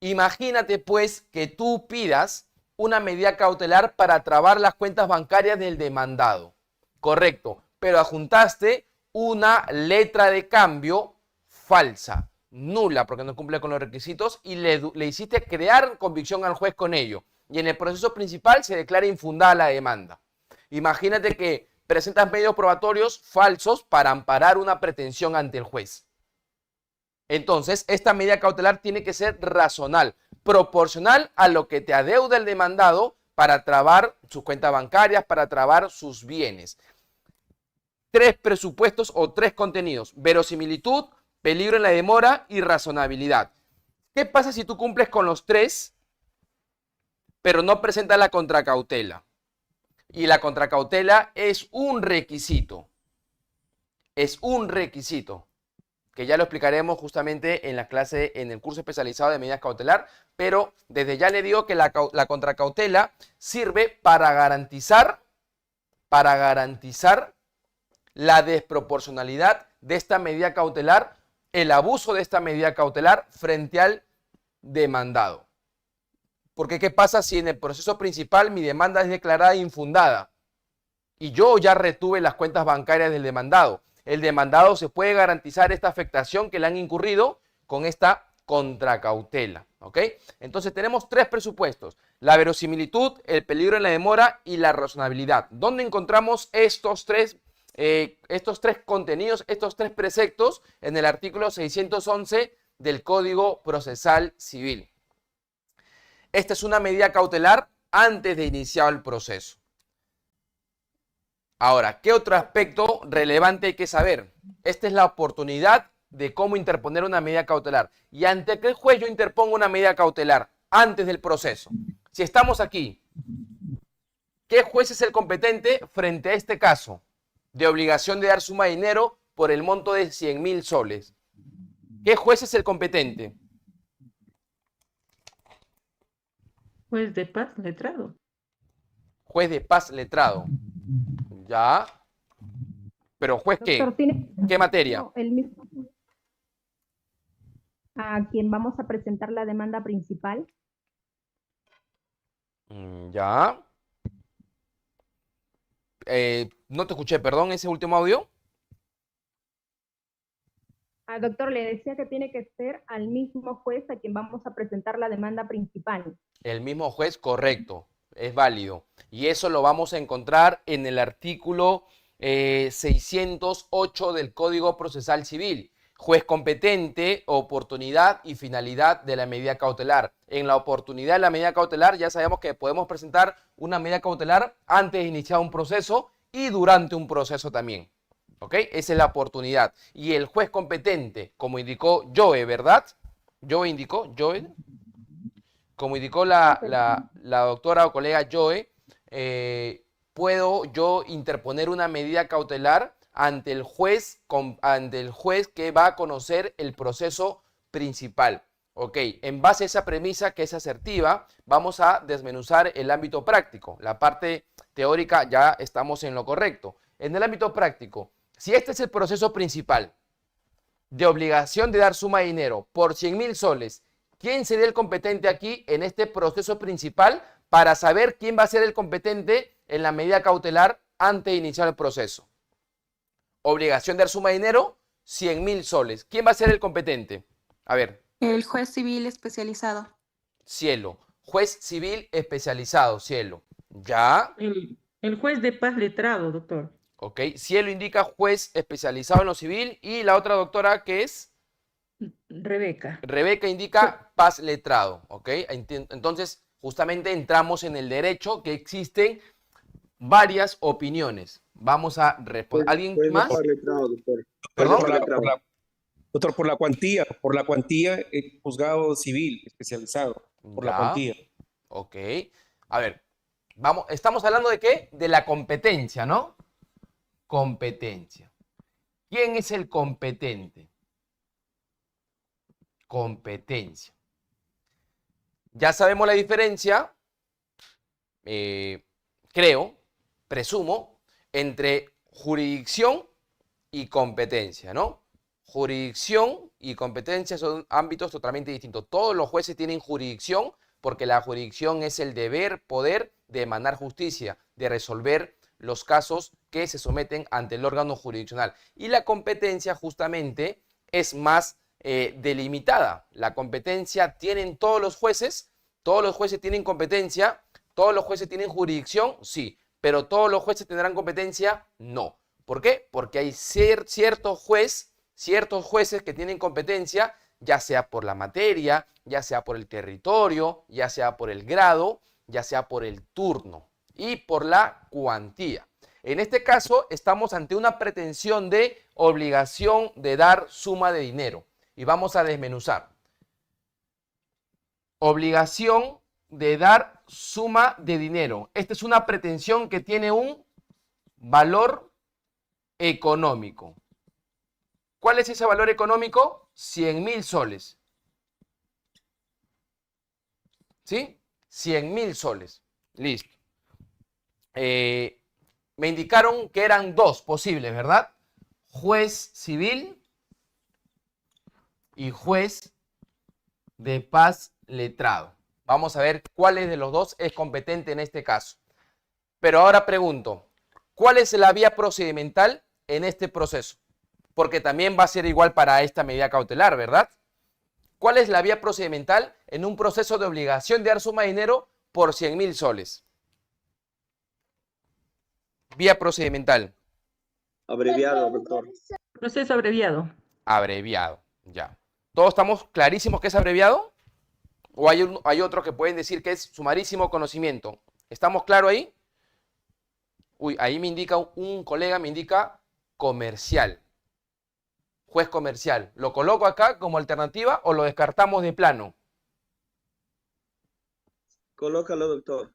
Imagínate pues que tú pidas una medida cautelar para trabar las cuentas bancarias del demandado. Correcto, pero adjuntaste una letra de cambio falsa, nula, porque no cumple con los requisitos y le hiciste crear convicción al juez con ello. Y en el proceso principal se declara infundada la demanda. Imagínate que presentas medios probatorios falsos para amparar una pretensión ante el juez. Entonces, esta medida cautelar tiene que ser racional, proporcional a lo que te adeuda el demandado para trabar sus cuentas bancarias, para trabar sus bienes. Tres presupuestos o tres contenidos: verosimilitud, peligro en la demora y razonabilidad. ¿Qué pasa si tú cumples con los tres, pero no presentas la contracautela? Y la contracautela es un requisito. Es un requisito. ¿Ok? que ya lo explicaremos justamente en la clase, en el curso especializado de medidas cautelar, pero desde ya le digo que la contracautela sirve para garantizar la desproporcionalidad de esta medida cautelar, el abuso de esta medida cautelar frente al demandado. Porque ¿qué pasa si en el proceso principal mi demanda es declarada infundada y yo ya retuve las cuentas bancarias del demandado? El demandado se puede garantizar esta afectación que le han incurrido con esta contracautela, ¿ok? Entonces tenemos tres presupuestos: la verosimilitud, el peligro en la demora y la razonabilidad. ¿Dónde encontramos estos tres contenidos, estos tres preceptos? En el artículo 611 del Código Procesal Civil. Esta es una medida cautelar antes de iniciar el proceso. Ahora, ¿qué otro aspecto relevante hay que saber? Esta es la oportunidad de cómo interponer una medida cautelar. ¿Y ante qué juez yo interpongo una medida cautelar? Antes del proceso. Si estamos aquí, ¿qué juez es el competente frente a este caso de obligación de dar suma de dinero por el monto de 100.000 soles? ¿Qué juez es el competente? Juez de paz letrado. Juez de paz letrado. Ya. ¿Pero juez qué? Doctor, ¿tiene ¿Qué materia? el mismo a quien vamos a presentar la demanda principal? Ya. No te escuché, perdón, ese último audio. Doctor, le decía que tiene que ser al mismo juez a quien vamos a presentar la demanda principal. El mismo juez, correcto, es válido. Y eso lo vamos a encontrar en el artículo 608 del Código Procesal Civil. Juez competente, oportunidad y finalidad de la medida cautelar. En la oportunidad de la medida cautelar ya sabemos que podemos presentar una medida cautelar antes de iniciar un proceso y durante un proceso también. ¿Ok? Esa es la oportunidad. Y el juez competente, como indicó Joe, ¿verdad? Joe indicó, Joe. Como indicó la doctora o colega Joe, puedo yo interponer una medida cautelar ante el juez que va a conocer el proceso principal. Ok, en base a esa premisa que es asertiva, vamos a desmenuzar el ámbito práctico. La parte teórica ya estamos en lo correcto. En el ámbito práctico, si este es el proceso principal de obligación de dar suma de dinero por 100.000 soles, ¿quién sería el competente aquí en este proceso principal para saber quién va a ser el competente en la medida cautelar antes de iniciar el proceso? Obligación de dar suma de dinero, 100.000 soles. ¿Quién va a ser el competente? A ver. El juez civil especializado. Cielo. Juez civil especializado, Cielo. ¿Ya? El juez de paz letrado, doctor. Ok. Cielo indica juez especializado en lo civil. ¿Y la otra doctora qué es? Rebeca. Rebeca indica paz letrado. Ok. Entonces, justamente entramos en el derecho que existen varias opiniones. Vamos a responder. ¿Alguien más? Perdón. Doctor, por la cuantía, el juzgado civil especializado, por la cuantía. Ok. A ver, vamos, estamos hablando de qué? De la competencia, ¿no? Competencia. ¿Quién es el competente? Competencia. Ya sabemos la diferencia, presumo, entre jurisdicción y competencia, ¿no? Jurisdicción y competencia son ámbitos totalmente distintos. Todos los jueces tienen jurisdicción porque la jurisdicción es el deber, poder de emanar justicia, de resolver los casos que se someten ante el órgano jurisdiccional. Y la competencia justamente es más delimitada. La competencia tienen todos los jueces tienen competencia, todos los jueces tienen jurisdicción, sí, pero todos los jueces tendrán competencia, no. ¿Por qué? Porque hay ciertos jueces que tienen competencia, ya sea por la materia, ya sea por el territorio, ya sea por el grado, ya sea por el turno y por la cuantía. En este caso estamos ante una pretensión de obligación de dar suma de dinero y vamos a desmenuzar. Obligación de dar suma de dinero. Esta es una pretensión que tiene un valor económico. ¿Cuál es ese valor económico? 100.000 soles. ¿Sí? 100.000 soles. Listo. Me indicaron que eran dos posibles, ¿verdad? Juez civil y juez de paz letrado. Vamos a ver cuál de los dos es competente en este caso. Pero ahora pregunto, ¿cuál es la vía procedimental en este proceso? Porque también va a ser igual para esta medida cautelar, ¿verdad? ¿Cuál es la vía procedimental en un proceso de obligación de dar suma de dinero por 100.000 soles? Vía procedimental. Abreviado, doctor. Proceso abreviado. Abreviado, ya. ¿Todos estamos clarísimos que es abreviado? ¿O hay otros que pueden decir que es sumarísimo conocimiento? ¿Estamos claros ahí? Uy, ahí me indica un colega, me indica comercial. Juez comercial. ¿Lo coloco acá como alternativa o lo descartamos de plano? Colócalo, doctor.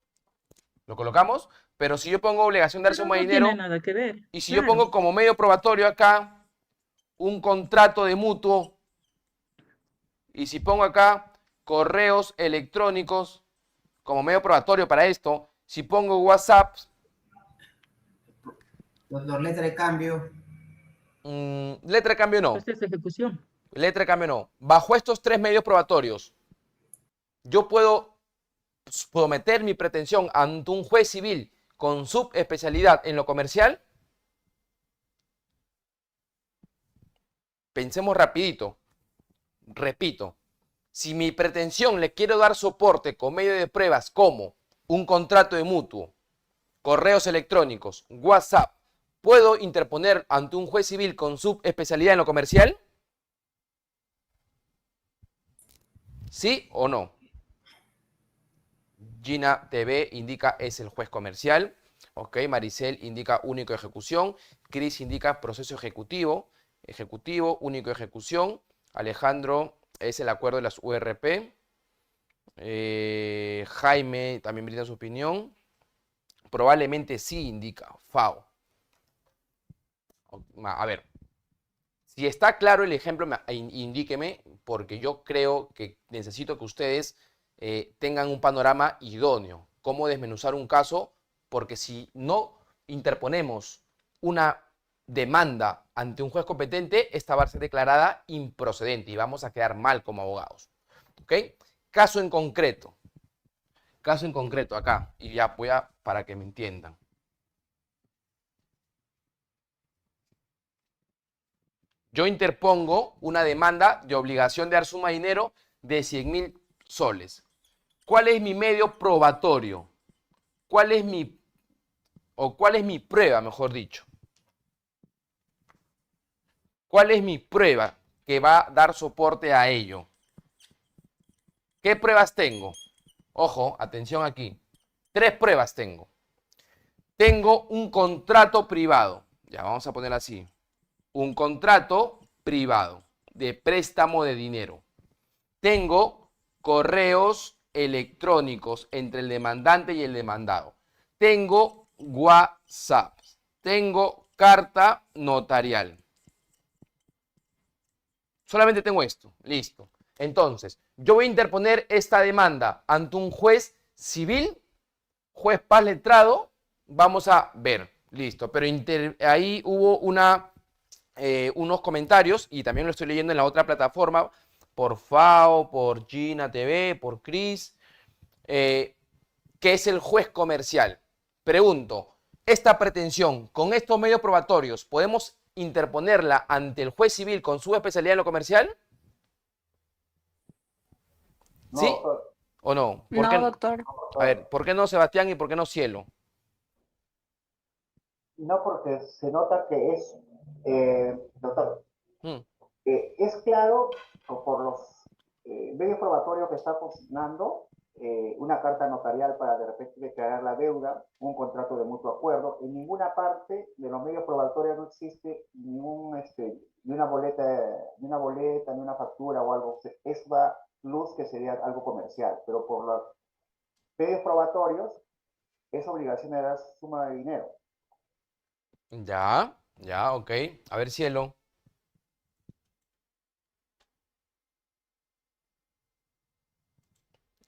¿Lo colocamos? Pero si yo pongo obligación de dar suma de No dinero, tiene nada que ver. y si yo Claro. pongo como medio probatorio acá un contrato de mutuo, y si pongo acá correos electrónicos como medio probatorio para esto, si pongo WhatsApp, Doctor, letra de cambio. letra de cambio no. Proceso de ejecución. Letra de cambio no. Bajo estos tres medios probatorios, yo puedo someter mi pretensión ante un juez civil con subespecialidad en lo comercial. Pensemos rapidito. Repito, si mi pretensión le quiero dar soporte con medio de pruebas como un contrato de mutuo, correos electrónicos, WhatsApp, ¿puedo interponer ante un juez civil con subespecialidad en lo comercial? ¿Sí o no? Gina TV indica es el juez comercial. Ok, Maricel indica único ejecución. Cris indica proceso ejecutivo. Ejecutivo, único ejecución. Alejandro es el acuerdo de las URP. Jaime también brinda su opinión. Probablemente sí indica FAO. A ver, si está claro el ejemplo, indíqueme, porque yo creo que necesito que ustedes tengan un panorama idóneo. Cómo desmenuzar un caso, porque si no interponemos una demanda ante un juez competente, esta va a ser declarada improcedente y vamos a quedar mal como abogados. ¿Ok? Caso en concreto acá, y ya voy a, para que me entiendan. Yo interpongo una demanda de obligación de dar suma de dinero de 100.000 soles. ¿Cuál es mi medio probatorio? ¿Cuál es mi prueba, mejor dicho? ¿Cuál es mi prueba que va a dar soporte a ello? ¿Qué pruebas tengo? Ojo, atención aquí. 3 pruebas tengo. Tengo un contrato privado. Ya, vamos a poner así. Un contrato privado de préstamo de dinero. Tengo correos electrónicos entre el demandante y el demandado. Tengo WhatsApp. Tengo carta notarial. Solamente tengo esto. Listo. Entonces, yo voy a interponer esta demanda ante un juez civil, juez paz letrado. Vamos a ver. Listo. Pero ahí hubo unos comentarios, y también lo estoy leyendo en la otra plataforma, por FAO, por Gina TV, por Cris, que es el juez comercial. Pregunto, ¿esta pretensión con estos medios probatorios podemos interponerla ante el juez civil con su especialidad en lo comercial? ¿Sí o no? ¿Por No, qué? doctor. A ver, ¿por qué no Sebastián y por qué no Cielo? No, porque se nota que es, doctor, Hmm. es claro por los medios probatorios que está consignando, una carta notarial para de repente declarar la deuda, un contrato de mutuo acuerdo. En ninguna parte de los medios probatorios no existe ni una boleta, ni una factura o algo. Es va luz que sería algo comercial, pero por los medios probatorios es obligación de dar suma de dinero. Ya, ok. A ver, Cielo.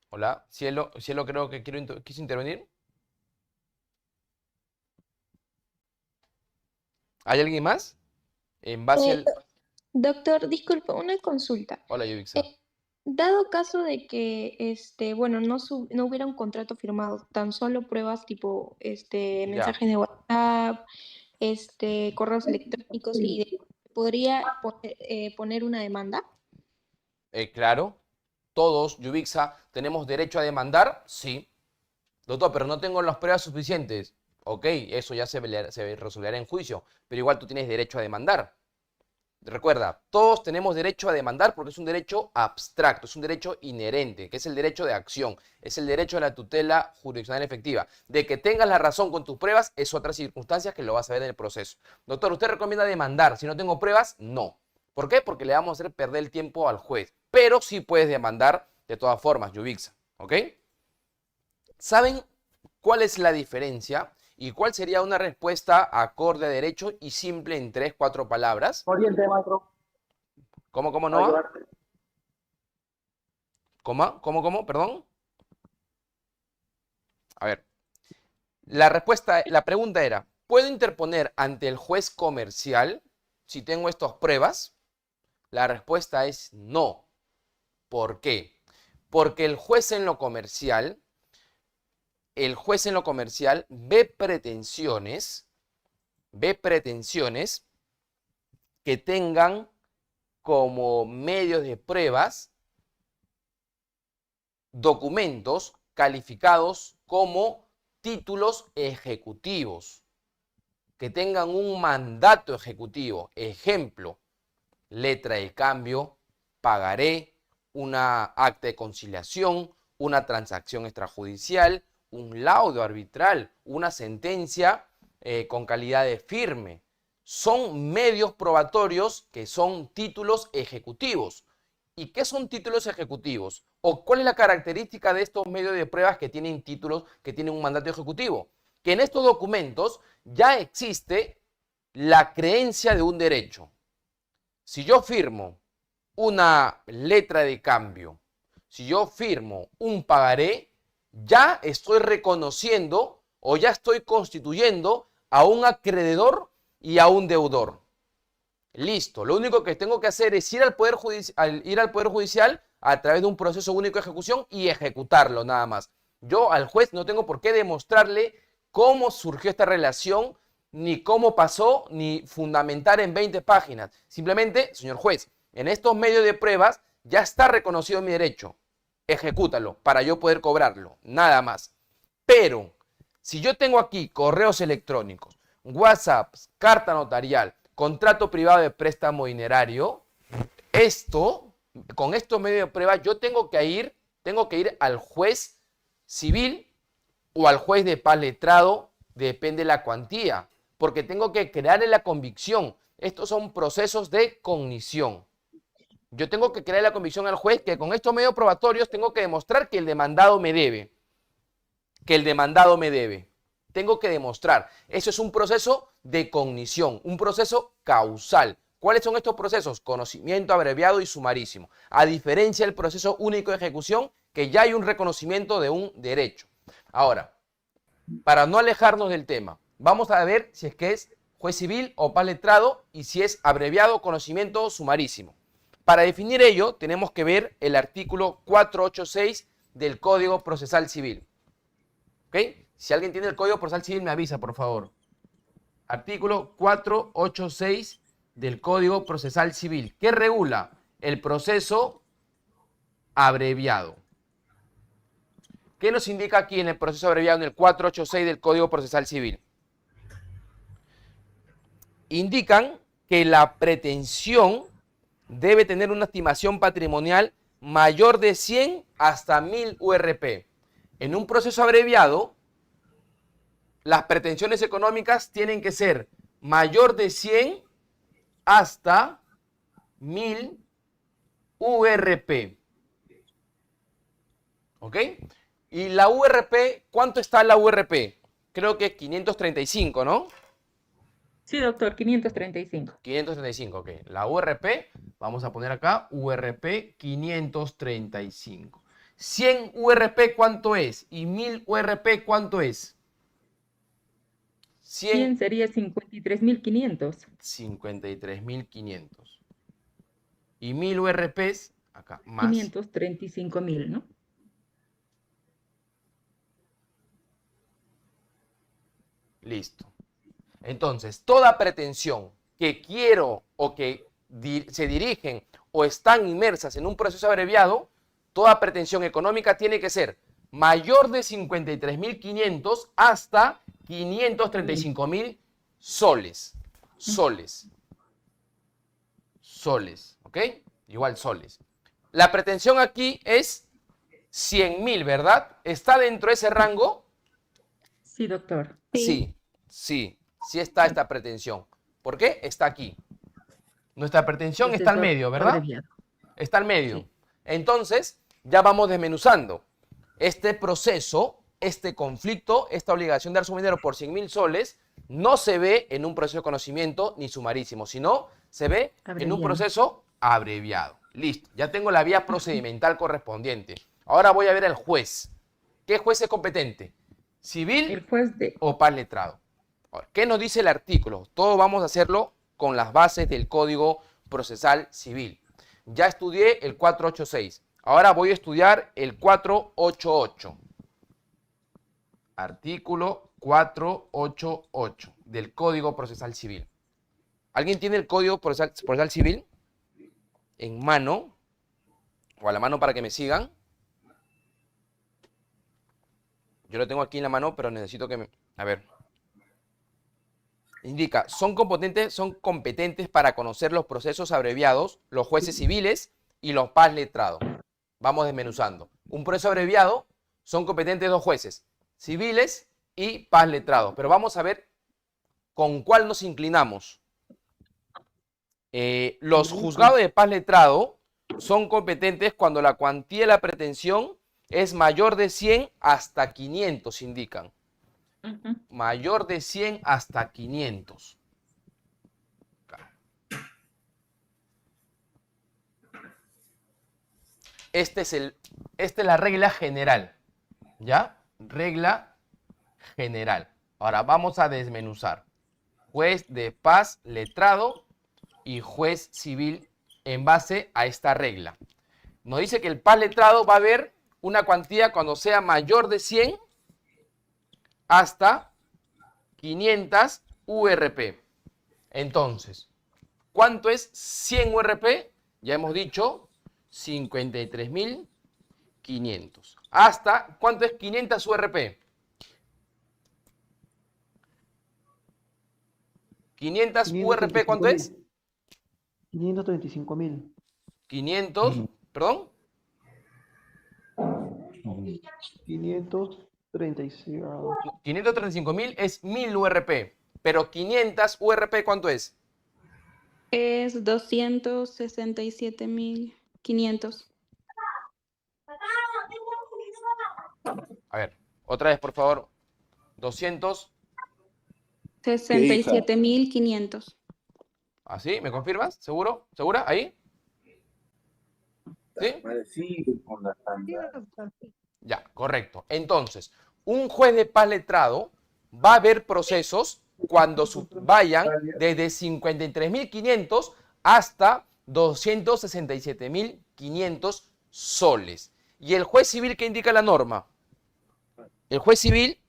Hola, Cielo, creo que quiso intervenir. ¿Hay alguien más? En base al... Doctor, disculpe, una consulta. Hola, Yubixa. Dado caso de que, bueno, no hubiera un contrato firmado, tan solo pruebas tipo, Ya. mensajes de WhatsApp, correos electrónicos ¿podría poner una demanda? Claro, todos, Yubixa, ¿tenemos derecho a demandar? Sí. Doctor, pero no tengo las pruebas suficientes. Ok, eso ya se resolverá en juicio, pero igual tú tienes derecho a demandar. Recuerda, todos tenemos derecho a demandar porque es un derecho abstracto, es un derecho inherente, que es el derecho de acción, es el derecho a la tutela jurisdiccional efectiva. De que tengas la razón con tus pruebas es otra circunstancia que lo vas a ver en el proceso. Doctor, ¿usted recomienda demandar si no tengo pruebas? No. ¿Por qué? Porque le vamos a hacer perder el tiempo al juez. Pero sí puedes demandar de todas formas, Yubixa. ¿Ok? ¿Saben cuál es la diferencia? ¿Y cuál sería una respuesta acorde a derecho y simple en 3, 4 palabras? Oriente, maestro. ¿Cómo no? ¿Cómo? Perdón. A ver. La pregunta era, ¿puedo interponer ante el juez comercial si tengo estas pruebas? La respuesta es no. ¿Por qué? Porque el juez en lo comercial ve pretensiones que tengan como medios de pruebas documentos calificados como títulos ejecutivos, que tengan un mandato ejecutivo. Ejemplo, letra de cambio, pagaré, una acta de conciliación, una transacción extrajudicial, un laudo arbitral, una sentencia con calidad de firme. Son medios probatorios que son títulos ejecutivos. ¿Y qué son títulos ejecutivos? ¿O cuál es la característica de estos medios de pruebas que tienen títulos, que tienen un mandato ejecutivo? Que en estos documentos ya existe la creencia de un derecho. Si yo firmo una letra de cambio, si yo firmo un pagaré, ya estoy reconociendo o ya estoy constituyendo a un acreedor y a un deudor. Listo, lo único que tengo que hacer es ir al Poder Judicial a través de un proceso único de ejecución y ejecutarlo nada más. Yo al juez no tengo por qué demostrarle cómo surgió esta relación, ni cómo pasó, ni fundamentar en 20 páginas. Simplemente, señor juez, en estos medios de pruebas ya está reconocido mi derecho. Ejecútalo para yo poder cobrarlo, nada más. Pero, si yo tengo aquí correos electrónicos, WhatsApp, carta notarial, contrato privado de préstamo dinerario, con estos medios de prueba, yo tengo que ir al juez civil o al juez de paz letrado, depende de la cuantía, porque tengo que crearle la convicción. Estos son procesos de cognición. Yo tengo que crear la convicción al juez que con estos medios probatorios tengo que demostrar que el demandado me debe. Tengo que demostrar. Eso es un proceso de cognición, un proceso causal. ¿Cuáles son estos procesos? Conocimiento abreviado y sumarísimo. A diferencia del proceso único de ejecución, que ya hay un reconocimiento de un derecho. Ahora, para no alejarnos del tema, vamos a ver si es que es juez civil o paz letrado y si es abreviado conocimiento sumarísimo. Para definir ello, tenemos que ver el artículo 486 del Código Procesal Civil. ¿Ok? Si alguien tiene el Código Procesal Civil, me avisa, por favor. Artículo 486 del Código Procesal Civil, que regula el proceso abreviado. ¿Qué nos indica aquí en el proceso abreviado en el 486 del Código Procesal Civil? Indican que la pretensión debe tener una estimación patrimonial mayor de 100 hasta 1000 URP. En un proceso abreviado, las pretensiones económicas tienen que ser mayor de 100 hasta 1000 URP. ¿Ok? Y la URP, ¿cuánto está la URP? Creo que es 535, ¿no? Sí, doctor, 535. 535, ok. La URP, vamos a poner acá, URP 535. 100 URP, ¿cuánto es? Y 1000 URP, ¿cuánto es? 100 sería 53.500. 53.500. Y 1000 URPs, acá, más. 535.000, ¿no? Listo. Entonces, toda pretensión que quiero o que se dirigen o están inmersas en un proceso abreviado, toda pretensión económica tiene que ser mayor de 53.500 hasta 535.000 soles. Soles, ¿ok? Igual soles. La pretensión aquí es 100.000, ¿verdad? ¿Está dentro de ese rango? Sí, doctor. Sí está esta pretensión. ¿Por qué? Está aquí. Nuestra pretensión está al medio, ¿verdad? Abreviado. Está al medio. Entonces, ya vamos desmenuzando. Este proceso, este conflicto, esta obligación de dar su dinero por 100.000 soles, no se ve en un proceso de conocimiento ni sumarísimo, sino se ve en un proceso abreviado. Listo, ya tengo la vía procedimental correspondiente. Ahora voy a ver al juez. ¿Qué juez es competente? ¿Civil o paz letrado? Ahora, ¿qué nos dice el artículo? Todo vamos a hacerlo con las bases del Código Procesal Civil. Ya estudié el 486. Ahora voy a estudiar el 488. Artículo 488 del Código Procesal Civil. ¿Alguien tiene el Código Procesal Civil en mano? O a la mano para que me sigan. Yo lo tengo aquí en la mano, pero necesito que me... A ver. Indica, son competentes para conocer los procesos abreviados, los jueces civiles y los paz letrados. Vamos desmenuzando. Un proceso abreviado son competentes dos jueces, civiles y paz letrados. Pero vamos a ver con cuál nos inclinamos. Los juzgados de paz letrado son competentes cuando la cuantía de la pretensión es mayor de 100 hasta 500, indican. Mayor de 100 hasta 500. Esta es la regla general. ¿Ya? Regla general. Ahora vamos a desmenuzar. Juez de paz letrado y juez civil en base a esta regla. Nos dice que el paz letrado va a haber una cuantía cuando sea mayor de 100 hasta 500 URP. Entonces, ¿cuánto es 100 URP? Ya hemos dicho 53.500. ¿Hasta cuánto es 500 URP? 500 URP, ¿cuánto es? 535.000. 500, perdón. 535.000 es 1000 URP, pero 500 URP, ¿cuánto es? Es 267.500. A ver, otra vez, por favor. 267.500. ¿Así? ¿Me confirmas? ¿Seguro? ¿Segura? ¿Ahí? ¿Sí? Ya, correcto. Entonces, un juez de paz letrado va a ver procesos cuando vayan desde 53.500 hasta 267.500 soles. ¿Y el juez civil qué indica la norma? El juez civil...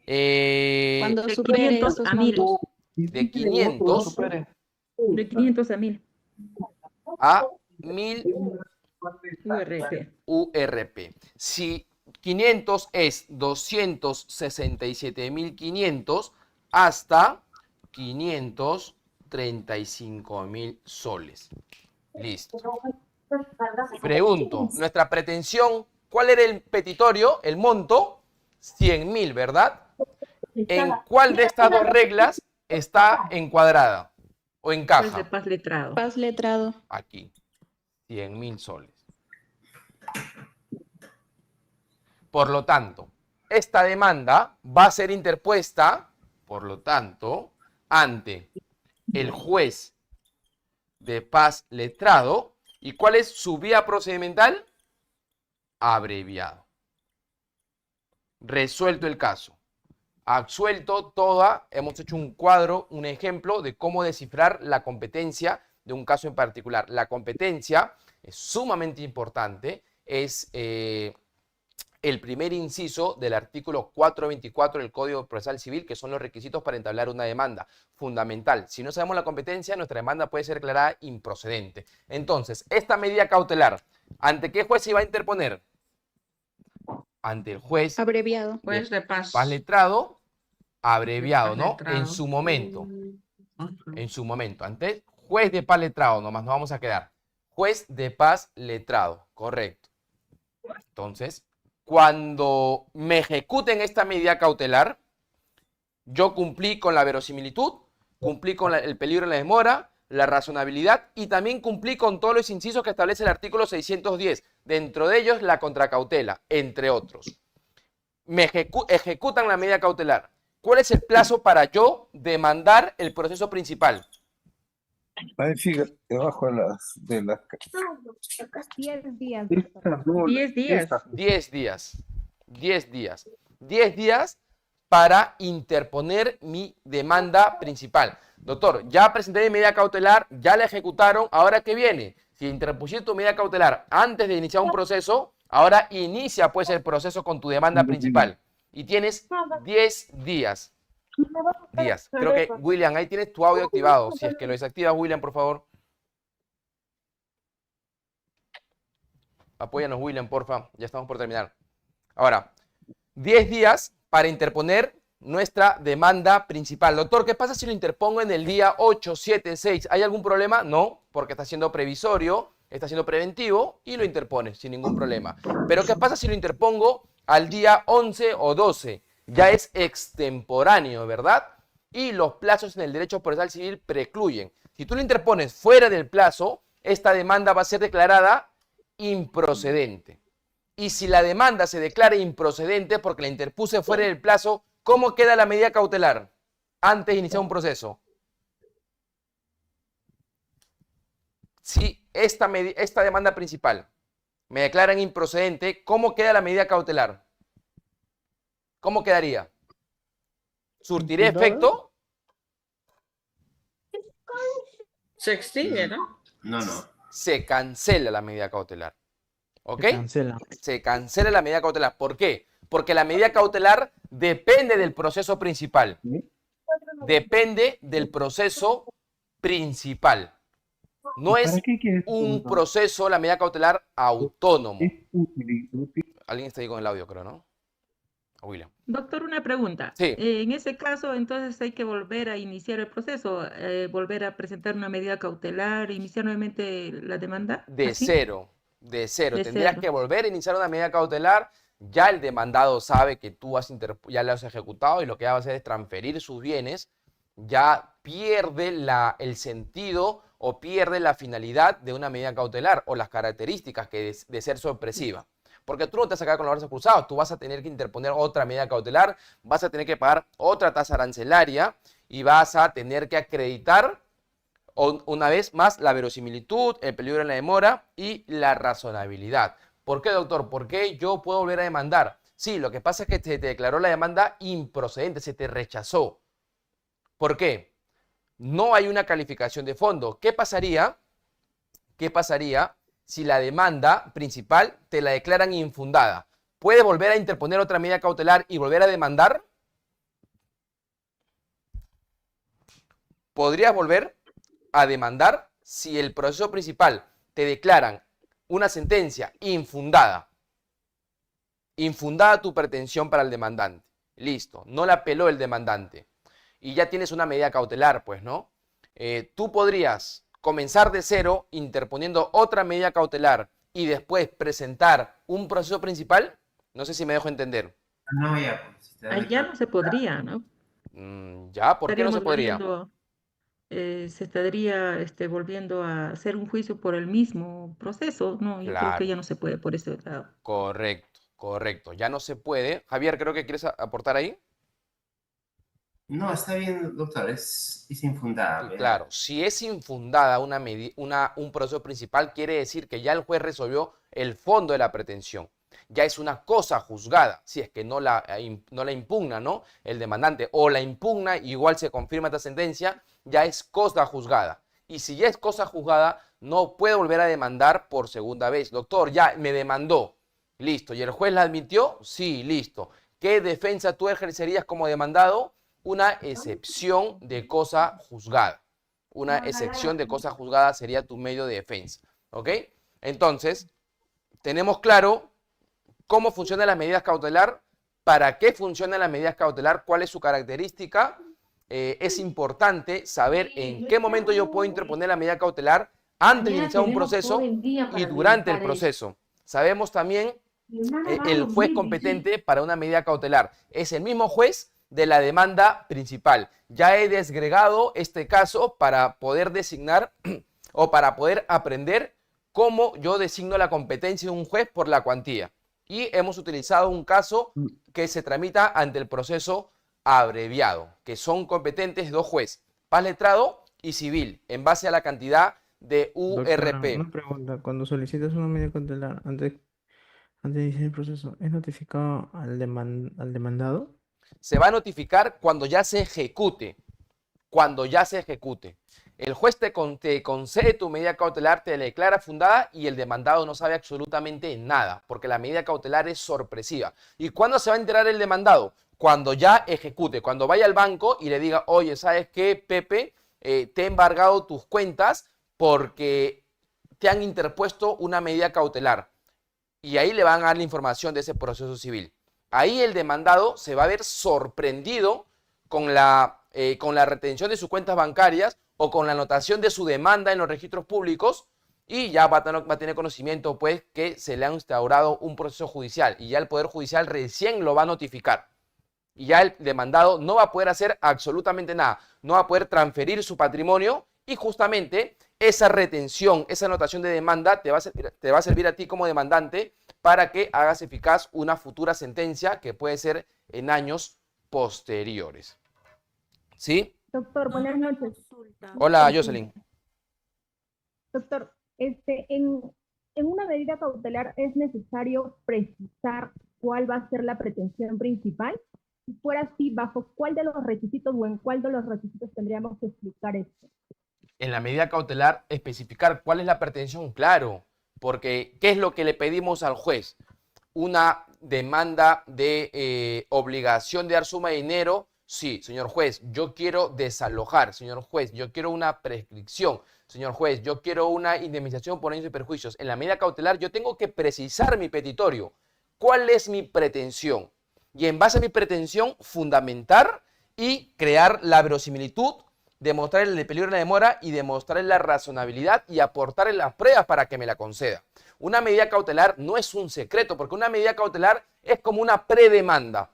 Cuando supere esos a 1000. De 500 De 500 a 1000. A 1000 URP. Si 500 es 267.500 hasta 535.000 soles. Listo. Pregunto, nuestra pretensión, ¿cuál era el petitorio, el monto? 100.000, ¿verdad? ¿En cuál de estas dos reglas está encuadrada o encaja? Juez de paz letrado. Paz letrado. Aquí, 100.000 soles. Por lo tanto, esta demanda va a ser interpuesta, por lo tanto, ante el juez de paz letrado. ¿Y cuál es su vía procedimental? abreviado. Resuelto el caso. Absuelto toda, hemos hecho un cuadro, un ejemplo de cómo descifrar la competencia de un caso en particular. La competencia es sumamente importante, es el primer inciso del artículo 424 del Código Procesal Civil, que son los requisitos para entablar una demanda. Fundamental. Si no sabemos la competencia, nuestra demanda puede ser declarada improcedente. Entonces, esta medida cautelar, ¿ante qué juez se va a interponer? Ante el juez Abreviado. Juez de paz. paz letrado, abreviado, Paz ¿no? letrado. En su momento. Ujú. En su momento. Ante juez de paz letrado, nomás nos vamos a quedar. Juez de paz letrado, correcto. Entonces, cuando me ejecuten esta medida cautelar, yo cumplí con la verosimilitud, cumplí con el peligro de la demora, la razonabilidad y también cumplí con todos los incisos que establece el artículo 610, dentro de ellos la contracautela, entre otros. Me ejecutan la medida cautelar. ¿Cuál es el plazo para yo demandar el proceso principal? Ahí sigue, debajo de las... 10 días. 10 días. 10 días. 10 días. 10 días para interponer mi demanda principal. Doctor, ya presenté mi medida cautelar, ya la ejecutaron, ¿ahora qué viene? Si interpusiste tu medida cautelar antes de iniciar un proceso, ahora inicia pues el proceso con tu demanda principal. Y tienes 10 días. Creo que, William, ahí tienes tu audio activado. Si es que lo desactivas, William, por favor. Apóyanos, William, porfa. Ya estamos por terminar. Ahora, 10 días para interponer nuestra demanda principal. Doctor, ¿qué pasa si lo interpongo en el día 8, 7, 6? ¿Hay algún problema? No, porque está siendo previsorio, está siendo preventivo y lo interpone sin ningún problema. Pero ¿qué pasa si lo interpongo al día 11 o 12? Ya es extemporáneo, ¿verdad? Y los plazos en el derecho procesal civil precluyen. Si tú lo interpones fuera del plazo, esta demanda va a ser declarada improcedente. Y si la demanda se declara improcedente porque la interpuse fuera del plazo, ¿cómo queda la medida cautelar antes de iniciar un proceso? Si esta demanda principal me declaran improcedente, ¿cómo queda la medida cautelar? ¿Cómo quedaría? ¿Surtiré efecto? Se extingue, ¿no? No. Se cancela la medida cautelar. ¿Ok? Se cancela. Se cancela la medida cautelar. ¿Por qué? Porque la medida cautelar depende del proceso principal. Depende del proceso principal. No es un proceso, la medida cautelar, autónomo. Alguien está ahí con el audio, creo, ¿no? William. Doctor, una pregunta. Sí. En ese caso, entonces hay que volver a iniciar el proceso, volver a presentar una medida cautelar, iniciar nuevamente la demanda. De ¿Así? cero. Tendrías cero. que volver a iniciar una medida cautelar. Ya el demandado sabe que tú ya lo has ejecutado y lo que va a hacer es transferir sus bienes. Ya pierde el sentido o pierde la finalidad de una medida cautelar o las características de ser sorpresiva. Porque tú no te vas a quedar con los brazos cruzados, tú vas a tener que interponer otra medida cautelar, vas a tener que pagar otra tasa arancelaria y vas a tener que acreditar una vez más la verosimilitud, el peligro en la demora y la razonabilidad. ¿Por qué, doctor? ¿Por qué yo puedo volver a demandar? Sí, lo que pasa es que se te declaró la demanda improcedente, se te rechazó. ¿Por qué? No hay una calificación de fondo. ¿Qué pasaría si la demanda principal te la declaran infundada? ¿Puedes volver a interponer otra medida cautelar y volver a demandar? ¿Podrías volver a demandar si el proceso principal te declaran una sentencia infundada? Infundada tu pretensión para el demandante. Listo, no la apeló el demandante. Y ya tienes una medida cautelar, pues, ¿no? Tú podrías comenzar de cero interponiendo otra medida cautelar y después presentar un proceso principal. No sé si me dejo entender. No, ya. Pues, Ya no se podría, ¿no? Ya, ¿por qué no se Estaríamos podría? se estaría volviendo a hacer un juicio por el mismo proceso, ¿no? Yo creo que ya no se puede por ese lado. Correcto. Ya no se puede. Javier, creo que quieres aportar ahí. No, está bien, doctor, es infundada. ¿verdad? Claro, si es infundada un proceso principal, quiere decir que ya el juez resolvió el fondo de la pretensión. ya es una cosa juzgada, si es que no la impugna, ¿no?, el demandante, o la impugna, igual se confirma esta sentencia, ya es cosa juzgada. Y si ya es cosa juzgada, no puede volver a demandar por segunda vez. Doctor, ya me demandó, listo. ¿Y el juez la admitió? Sí, listo. ¿Qué defensa tú ejercerías como demandado? Una excepción de cosa juzgada. Una excepción de cosa juzgada sería tu medio de defensa. ¿Ok? Entonces, tenemos claro cómo funciona la medida cautelar, para qué funciona la medida cautelar, cuál es su característica. Es importante saber en qué momento yo puedo interponer la medida cautelar antes de iniciar un proceso y durante el proceso. Sabemos también el juez competente para una medida cautelar. Es el mismo juez de la demanda principal. Ya he desgregado este caso para poder designar o para poder aprender cómo yo designo la competencia de un juez por la cuantía. Y hemos utilizado un caso que se tramita ante el proceso abreviado, que son competentes dos jueces, paz letrado y civil, en base a la cantidad de URP. Doctora, una pregunta. Cuando solicitas una medida cautelar antes de iniciar el proceso, ¿es notificado al demandado? Se va a notificar cuando ya se ejecute. Cuando ya se ejecute. El juez te concede tu medida cautelar, te la declara fundada y el demandado no sabe absolutamente nada, porque la medida cautelar es sorpresiva. ¿Y cuándo se va a enterar el demandado? Cuando ya ejecute, cuando vaya al banco y le diga, oye, ¿sabes qué, Pepe? Te he embargado tus cuentas porque te han interpuesto una medida cautelar. Y ahí le van a dar la información de ese proceso civil. Ahí el demandado se va a ver sorprendido con la retención de sus cuentas bancarias o con la anotación de su demanda en los registros públicos, y ya va a tener conocimiento, pues, que se le ha instaurado un proceso judicial y ya el Poder Judicial recién lo va a notificar. Y ya el demandado no va a poder hacer absolutamente nada, no va a poder transferir su patrimonio, y justamente esa retención, esa anotación de demanda te va a servir a ti como demandante para que hagas eficaz una futura sentencia que puede ser en años posteriores. ¿Sí? Doctor, buenas noches. Hola, Jocelyn. Doctor, en una medida cautelar es necesario precisar cuál va a ser la pretensión principal. Si fuera así, ¿bajo cuál de los requisitos o en cuál de los requisitos tendríamos que explicar esto? En la medida cautelar, especificar cuál es la pretensión, claro, porque ¿qué es lo que le pedimos al juez? Una demanda de obligación de dar suma de dinero. Sí, señor juez, yo quiero desalojar. Señor juez, yo quiero una prescripción. Señor juez, yo quiero una indemnización por daños y perjuicios. En la medida cautelar yo tengo que precisar mi petitorio. ¿Cuál es mi pretensión? Y en base a mi pretensión, fundamentar y crear la verosimilitud, demostrar el peligro de la demora y demostrar la razonabilidad y aportar las pruebas para que me la conceda. Una medida cautelar no es un secreto, porque una medida cautelar es como una predemanda.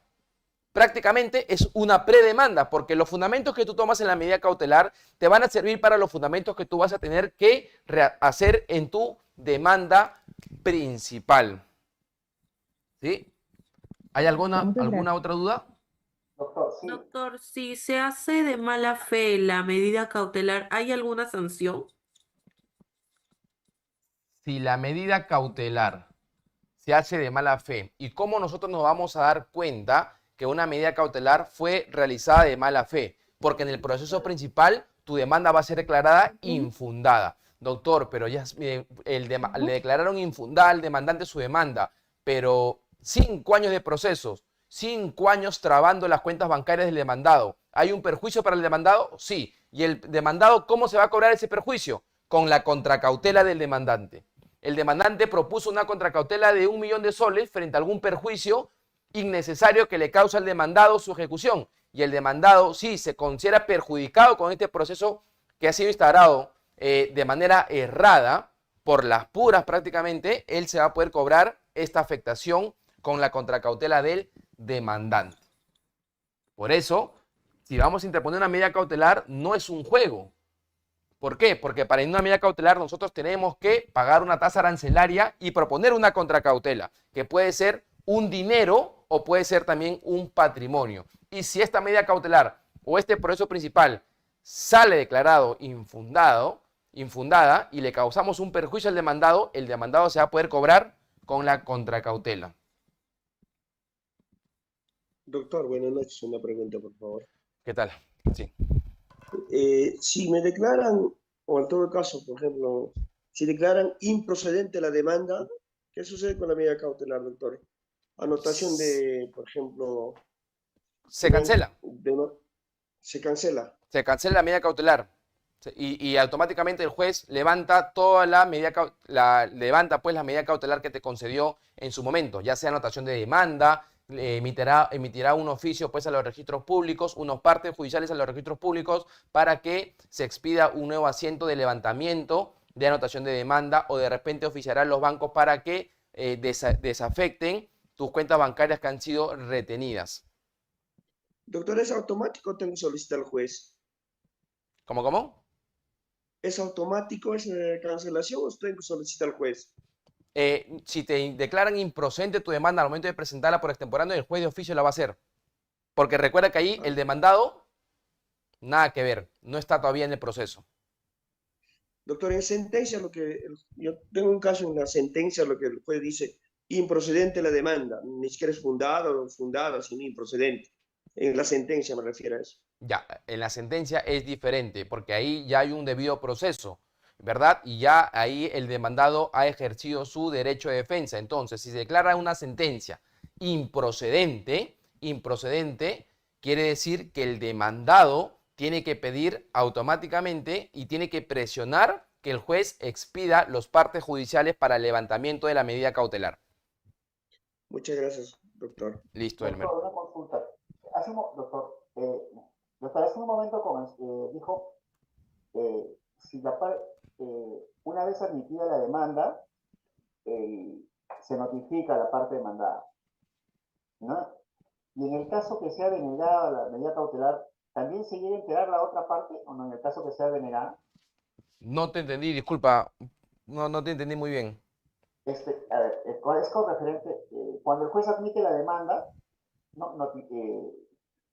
Prácticamente es una predemanda, porque los fundamentos que tú tomas en la medida cautelar te van a servir para los fundamentos que tú vas a tener que hacer en tu demanda principal. ¿Sí? ¿Hay alguna otra duda? Doctor, sí. Doctor, si se hace de mala fe la medida cautelar, ¿hay alguna sanción? Si la medida cautelar se hace de mala fe, ¿y cómo nosotros nos vamos a dar cuenta que una medida cautelar fue realizada de mala fe? Porque en el proceso principal tu demanda va a ser declarada infundada. Doctor, pero ya le declararon infundada al demandante su demanda, pero 5 años de procesos, 5 años trabando las cuentas bancarias del demandado. ¿Hay un perjuicio para el demandado? Sí. ¿Y el demandado cómo se va a cobrar ese perjuicio? Con la contracautela del demandante. El demandante propuso una contracautela de 1 millón de soles frente a algún perjuicio innecesario que le causa al demandado su ejecución. Y el demandado, sí, se considera perjudicado con este proceso que ha sido instaurado de manera errada, por las puras prácticamente, él se va a poder cobrar esta afectación con la contracautela del demandante. Por eso, si vamos a interponer una medida cautelar, no es un juego. ¿Por qué? Porque para una medida cautelar nosotros tenemos que pagar una tasa arancelaria y proponer una contracautela, que puede ser un dinero o puede ser también un patrimonio. Y si esta medida cautelar o este proceso principal sale declarado infundada y le causamos un perjuicio al demandado, el demandado se va a poder cobrar con la contracautela. Doctor, buenas noches. Una pregunta, por favor. ¿Qué tal? Sí. Si me declaran, o en todo caso, por ejemplo, si declaran improcedente la demanda, ¿qué sucede con la medida cautelar, doctor? Anotación de, por ejemplo... Se cancela. Se cancela. Se cancela la medida cautelar. Y automáticamente el juez levanta toda la medida, levanta pues la medida cautelar que te concedió en su momento, ya sea anotación de demanda, emitirá un oficio pues a los registros públicos, unos partes judiciales a los registros públicos para que se expida un nuevo asiento de levantamiento de anotación de demanda, o de repente oficiará a los bancos para que desafecten tus cuentas bancarias que han sido retenidas. Doctor, ¿es automático o tengo que solicitar al juez? ¿Cómo? ¿Es automático esa cancelación o tengo que solicitar al juez? Si te declaran improcedente tu demanda al momento de presentarla por extemporáneo, el juez de oficio la va a hacer. Porque recuerda que ahí el demandado, nada que ver, no está todavía en el proceso. Doctor, en sentencia, yo tengo un caso en la sentencia, lo que el juez dice, improcedente la demanda, ni siquiera es fundada, sino improcedente. En la sentencia me refiero a eso. Ya, en la sentencia es diferente, porque ahí ya hay un debido proceso, ¿verdad? Y ya ahí el demandado ha ejercido su derecho de defensa. Entonces, si se declara una sentencia improcedente, quiere decir que el demandado tiene que pedir automáticamente y tiene que presionar que el juez expida los partes judiciales para el levantamiento de la medida cautelar. Muchas gracias, doctor. Listo, Elmer. Doctor, una consulta. Doctor, hace un momento dijo si una vez admitida la demanda, se notifica a la parte demandada, ¿no? Y en el caso que sea denegada la medida cautelar, ¿también se debe enterar la otra parte o no en el caso que sea denegada? No te entendí, disculpa, no te entendí muy bien. A ver, es con referente, cuando el juez admite la demanda,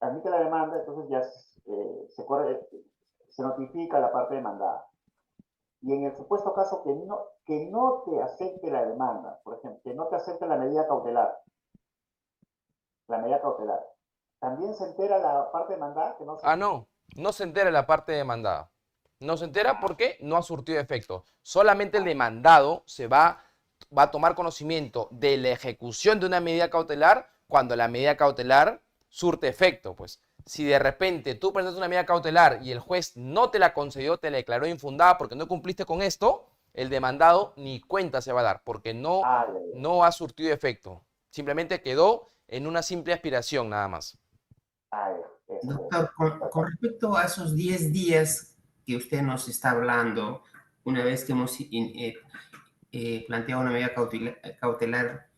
admite la demanda, entonces ya se notifica a la parte demandada. Y en el supuesto caso que no te acepte la demanda, por ejemplo, que no te acepte la medida cautelar, ¿también se entera la parte demandada? No se entera la parte demandada. No se entera porque no ha surtido efecto. Solamente el demandado va a tomar conocimiento de la ejecución de una medida cautelar cuando la medida cautelar surte efecto. Pues si de repente tú presentas una medida cautelar y el juez no te la concedió, te la declaró infundada porque no cumpliste con esto, el demandado ni cuenta se va a dar porque no ha surtido efecto. Simplemente quedó en una simple aspiración nada más. Doctor, con respecto a esos 10 días que usted nos está hablando, una vez que hemos planteado una medida cautelar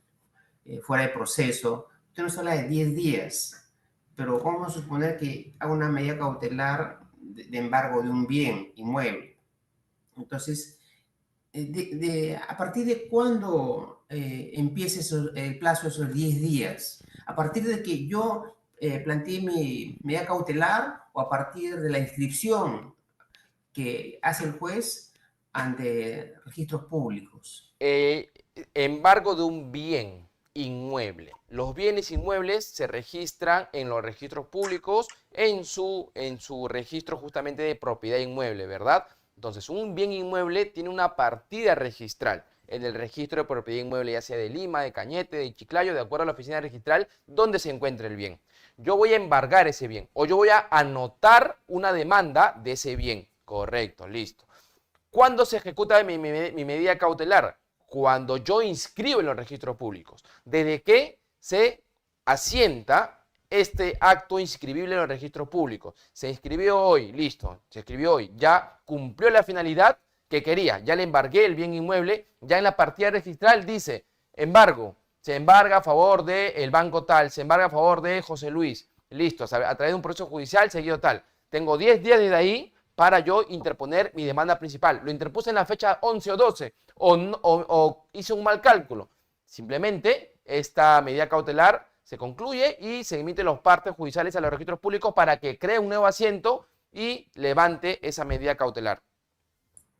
fuera de proceso, usted nos habla de 10 días, pero vamos a suponer que haga una medida cautelar de embargo de un bien inmueble. Entonces, ¿a partir de cuándo empieza el plazo de esos 10 días? ¿A partir de que yo planteé mi medida cautelar o a partir de la inscripción que hace el juez ante registros públicos? Embargo de un bien inmueble. Los bienes inmuebles se registran en los registros públicos en su registro justamente de propiedad inmueble, ¿verdad? Entonces, un bien inmueble tiene una partida registral en el registro de propiedad inmueble, ya sea de Lima, de Cañete, de Chiclayo, de acuerdo a la oficina registral donde se encuentre el bien. Yo voy a embargar ese bien o yo voy a anotar una demanda de ese bien. Correcto, listo. ¿Cuándo se ejecuta mi medida cautelar? Cuando yo inscribo en los registros públicos. Desde que se asienta este acto inscribible en los registros públicos. Se inscribió hoy, listo, se escribió hoy, ya cumplió la finalidad que quería, ya le embargué el bien inmueble, ya en la partida registral dice, embargo, se embarga a favor del banco tal, se embarga a favor de José Luis, listo, a través de un proceso judicial seguido tal. Tengo 10 días desde ahí para yo interponer mi demanda principal. Lo interpuse en la fecha 11 o 12 o hice un mal cálculo. Simplemente esta medida cautelar se concluye y se emiten los partes judiciales a los registros públicos para que cree un nuevo asiento y levante esa medida cautelar.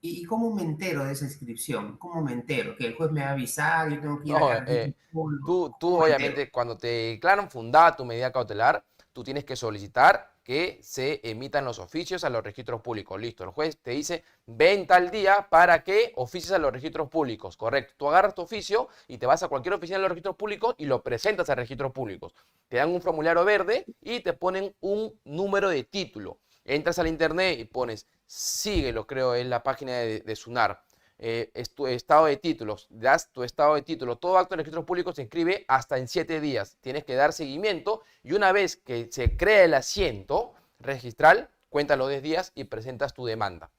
¿Y cómo me entero de esa inscripción? ¿Cómo me entero? ¿Que el juez me va a avisar? ¿Yo tengo que ir No, al registro público? tú ¿Cómo me entero? obviamente cuando te declaran fundada tu medida cautelar, tú tienes que solicitar que se emitan los oficios a los registros públicos. Listo, el juez te dice, ven tal día para que oficies a los registros públicos. Correcto, tú agarras tu oficio y te vas a cualquier oficina de los registros públicos y lo presentas a registros públicos. Te dan un formulario verde y te ponen un número de título. Entras al internet y pones, síguelo, creo, en la página de SUNAR. Es tu estado de títulos, das tu estado de título. Todo acto en registros públicos se inscribe hasta en 7 días. Tienes que dar seguimiento y una vez que se crea el asiento registral, cuenta los 10 días y presentas tu demanda.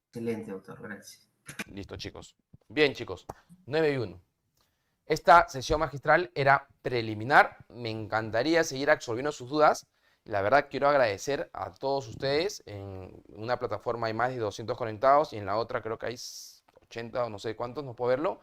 Excelente, doctor, gracias. Listo, chicos. Bien, chicos. 9:1. Esta sesión magistral era preliminar. Me encantaría seguir absolviendo sus dudas. La verdad quiero agradecer a todos ustedes. En una plataforma hay más de 200 conectados y en la otra creo que hay 80 o no sé cuántos, no puedo verlo.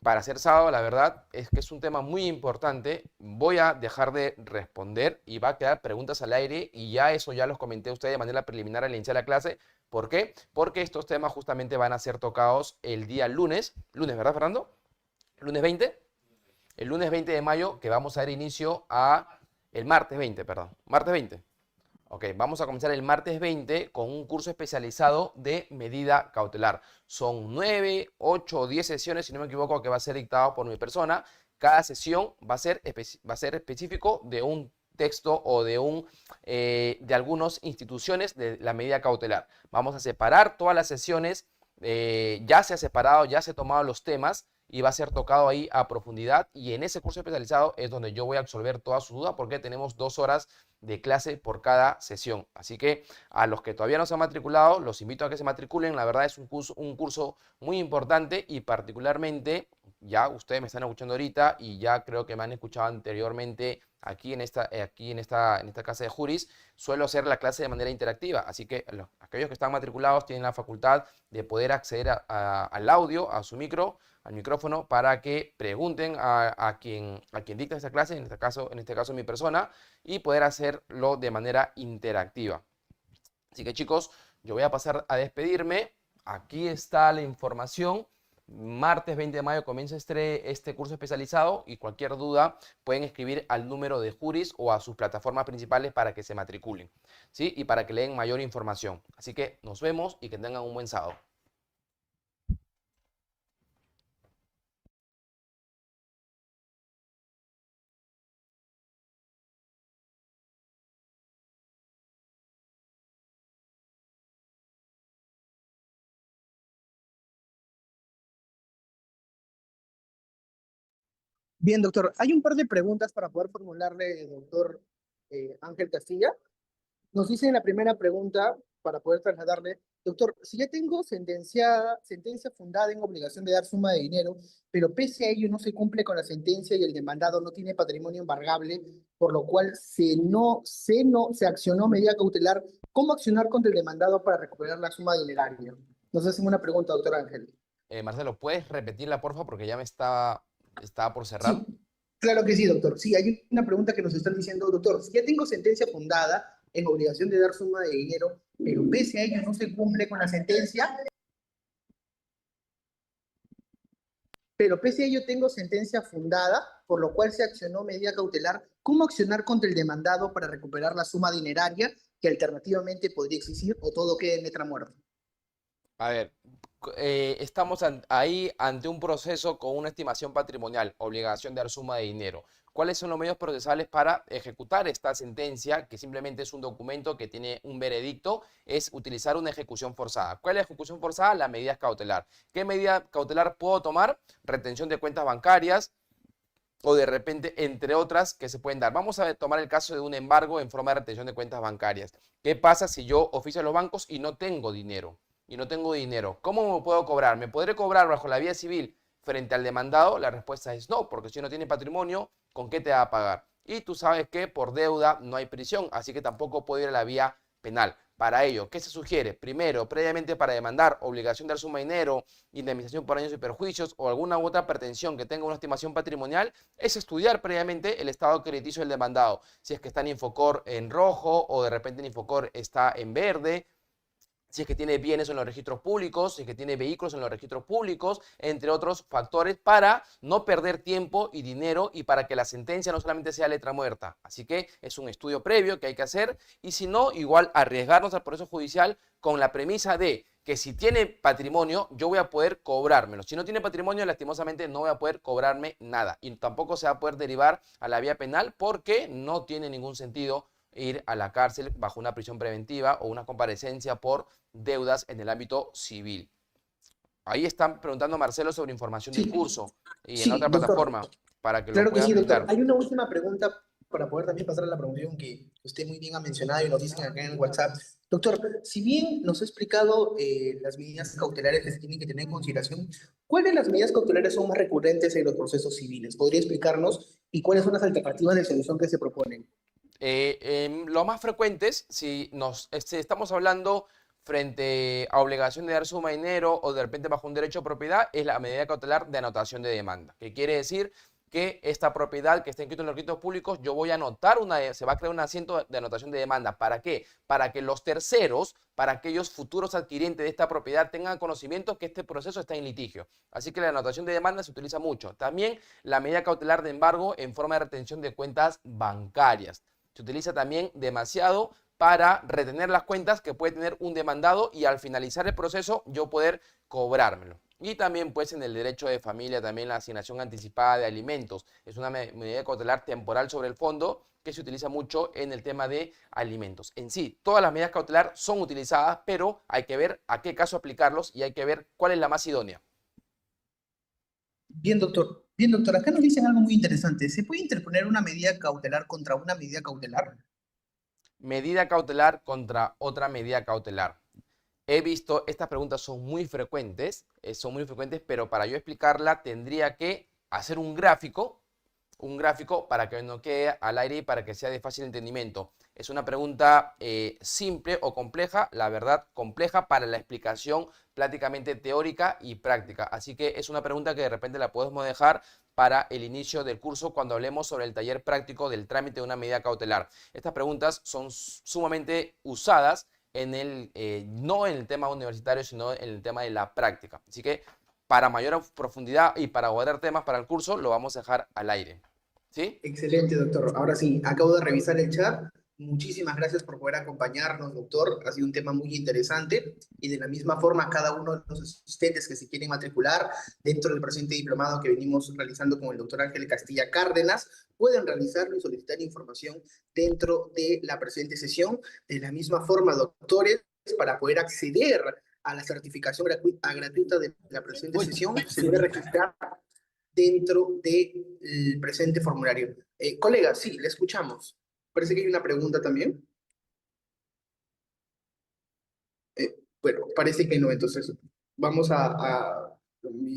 Para ser sábado, la verdad es que es un tema muy importante. Voy a dejar de responder y va a quedar preguntas al aire y ya eso ya los comenté a ustedes de manera preliminar al iniciar la clase. ¿Por qué? Porque estos temas justamente van a ser tocados el día lunes. Lunes, ¿verdad, Fernando? ¿Lunes 20? El lunes 20 de mayo que vamos a dar inicio a... El martes 20, perdón. Martes 20. Ok, vamos a comenzar el martes 20 con un curso especializado de medida cautelar. Son 9, 8 o 10 sesiones, si no me equivoco, que va a ser dictado por mi persona. Cada sesión va a ser específico de un texto o de algunas instituciones de la medida cautelar. Vamos a separar todas las sesiones. Ya se ha separado, ya se han tomado los temas y va a ser tocado ahí a profundidad, y en ese curso especializado es donde yo voy a absolver todas sus dudas porque tenemos 2 horas de clase por cada sesión. Así que a los que todavía no se han matriculado, los invito a que se matriculen. La verdad es un curso muy importante y particularmente, ya ustedes me están escuchando ahorita y ya creo que me han escuchado anteriormente aquí en esta clase de juris, suelo hacer la clase de manera interactiva, así que aquellos que están matriculados tienen la facultad de poder acceder al audio, a su al micrófono, para que pregunten a quien dicta esta clase, en este caso mi persona, y poder hacerlo de manera interactiva. Así que chicos, yo voy a pasar a despedirme. Aquí está la información. Martes 20 de mayo comienza este curso especializado y cualquier duda pueden escribir al número de juris o a sus plataformas principales para que se matriculen, ¿sí? Y para que le den mayor información. Así que nos vemos y que tengan un buen sábado. Bien, doctor. Hay un par de preguntas para poder formularle, doctor Ángel Castilla. Nos dice en la primera pregunta, para poder trasladarle, doctor, si ya tengo sentencia fundada en obligación de dar suma de dinero, pero pese a ello no se cumple con la sentencia y el demandado no tiene patrimonio embargable, por lo cual se accionó medida cautelar, ¿cómo accionar contra el demandado para recuperar la suma dineraria? Nos hacen una pregunta, doctor Ángel. Marcelo, ¿puedes repetirla, porfa? Porque ya me estaba por cerrar. Sí, claro que sí, doctor. Sí, hay una pregunta que nos están diciendo, doctor, si ya tengo sentencia fundada en obligación de dar suma de dinero, pero pese a ello no se cumple con la sentencia, pero pese a ello tengo sentencia fundada, por lo cual se accionó medida cautelar, ¿cómo accionar contra el demandado para recuperar la suma dineraria que alternativamente podría existir o todo quede en letra muerta? A ver, estamos ahí ante un proceso con una estimación patrimonial, obligación de dar suma de dinero. ¿Cuáles son los medios procesales para ejecutar esta sentencia, que simplemente es un documento que tiene un veredicto? Es utilizar una ejecución forzada. ¿Cuál es la ejecución forzada? La medida cautelar. ¿Qué medida cautelar puedo tomar? Retención de cuentas bancarias o de repente, entre otras, que se pueden dar. Vamos a tomar el caso de un embargo en forma de retención de cuentas bancarias. ¿Qué pasa si yo oficio a los bancos y no tengo dinero? ¿Cómo me puedo cobrar? ¿Me podré cobrar bajo la vía civil frente al demandado? La respuesta es no, porque si no tiene patrimonio, ¿con qué te va a pagar? Y tú sabes que por deuda no hay prisión, así que tampoco puedo ir a la vía penal. Para ello, ¿qué se sugiere? Primero, previamente para demandar, obligación de dar suma de dinero, indemnización por daños y perjuicios o alguna otra pretensión que tenga una estimación patrimonial, es estudiar previamente el estado crediticio del demandado. Si es que está en Infocor en rojo o de repente en Infocor está en verde, si es que tiene bienes en los registros públicos, si es que tiene vehículos en los registros públicos, entre otros factores, para no perder tiempo y dinero y para que la sentencia no solamente sea letra muerta. Así que es un estudio previo que hay que hacer y si no, igual arriesgarnos al proceso judicial con la premisa de que si tiene patrimonio, yo voy a poder cobrármelo. Si no tiene patrimonio, lastimosamente no voy a poder cobrarme nada y tampoco se va a poder derivar a la vía penal porque no tiene ningún sentido ir a la cárcel bajo una prisión preventiva o una comparecencia por deudas en el ámbito civil. Ahí están preguntando Marcelo sobre información del curso y en otra plataforma para que lo Claro que puedan sí, doctor. brindar. Hay una última pregunta para poder también pasar a la promoción que usted muy bien ha mencionado y nos dicen acá en el WhatsApp. Doctor, si bien nos ha explicado las medidas cautelares que se tienen que tener en consideración, ¿cuáles de las medidas cautelares son más recurrentes en los procesos civiles? ¿Podría explicarnos y cuáles son las alternativas de solución que se proponen? Lo más frecuentes, si estamos hablando frente a obligación de dar suma de dinero o de repente bajo un derecho de propiedad, es la medida cautelar de anotación de demanda, que quiere decir que esta propiedad que está inscrita en los registros públicos, yo voy a anotar se va a crear un asiento de anotación de demanda. ¿Para qué? Para que los terceros, para aquellos futuros adquirientes de esta propiedad tengan conocimiento que este proceso está en litigio. Así que la anotación de demanda se utiliza mucho. También la medida cautelar de embargo en forma de retención de cuentas bancarias. Se utiliza también demasiado para retener las cuentas que puede tener un demandado y al finalizar el proceso yo poder cobrármelo. Y también pues en el derecho de familia también la asignación anticipada de alimentos. Es una medida cautelar temporal sobre el fondo que se utiliza mucho en el tema de alimentos. En sí, todas las medidas cautelar son utilizadas, pero hay que ver a qué caso aplicarlos y hay que ver cuál es la más idónea. Bien, doctor. Bien, doctor. Acá nos dicen algo muy interesante. ¿Se puede interponer una medida cautelar contra una medida cautelar? Medida cautelar contra otra medida cautelar. He visto, estas preguntas son muy frecuentes, pero para yo explicarla tendría que hacer un gráfico para que no quede al aire y para que sea de fácil entendimiento. Es una pregunta simple o compleja, la verdad compleja para la explicación prácticamente teórica y práctica. Así que es una pregunta que de repente la podemos dejar para el inicio del curso cuando hablemos sobre el taller práctico del trámite de una medida cautelar. Estas preguntas son sumamente usadas no en el tema universitario, sino en el tema de la práctica. Así que para mayor profundidad y para abordar temas para el curso, lo vamos a dejar al aire. ¿Sí? Excelente, doctor. Ahora sí, acabo de revisar el chat. Muchísimas gracias por poder acompañarnos, doctor. Ha sido un tema muy interesante y de la misma forma cada uno de los asistentes que se quieren matricular dentro del presente diplomado que venimos realizando con el doctor Ángel Castilla Cárdenas pueden realizarlo y solicitar información dentro de la presente sesión. De la misma forma, doctores, para poder acceder a la certificación gratuita de la presente sesión, se debe registrar dentro del presente formulario. Colega, sí, le escuchamos. Parece que hay una pregunta también. Bueno, parece que no, entonces vamos a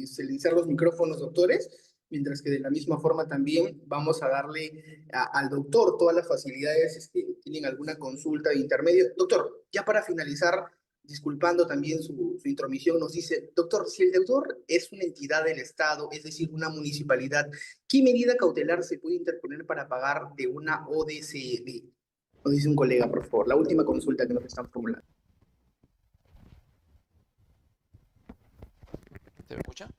silenciar los micrófonos, doctores, mientras que de la misma forma también vamos a darle al doctor todas las facilidades que tienen alguna consulta de intermedio. Doctor, ya para finalizar, disculpando también su intromisión, nos dice, doctor, si el deudor es una entidad del Estado, es decir, una municipalidad, ¿qué medida cautelar se puede interponer para pagar de una ODCD? Nos dice un colega, por favor, la última consulta que nos están formulando. ¿Se me escucha?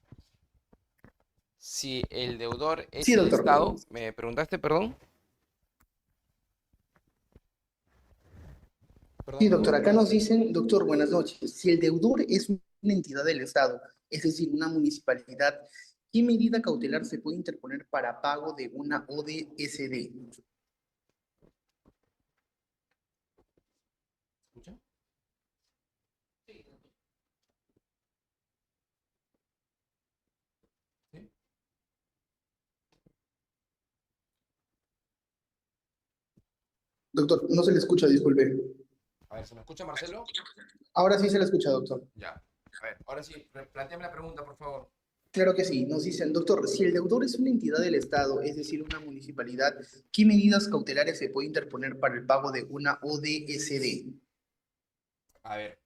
Si el deudor es Sí, el doctor. Estado, ¿me preguntaste, perdón? Sí, doctor, acá nos dicen, doctor, buenas noches. Si el deudor es una entidad del Estado, es decir, una municipalidad, ¿qué medida cautelar se puede interponer para pago de una ODSD? ¿Escucha? Doctor, no se le escucha, disculpe. A ver, ¿se me escucha, Marcelo? Ahora sí se le escucha, doctor. Ya. A ver, ahora sí, plantéame la pregunta, por favor. Claro que sí, nos dicen, doctor, si el deudor es una entidad del Estado, es decir, una municipalidad, ¿qué medidas cautelares se puede interponer para el pago de una ODSD? A ver,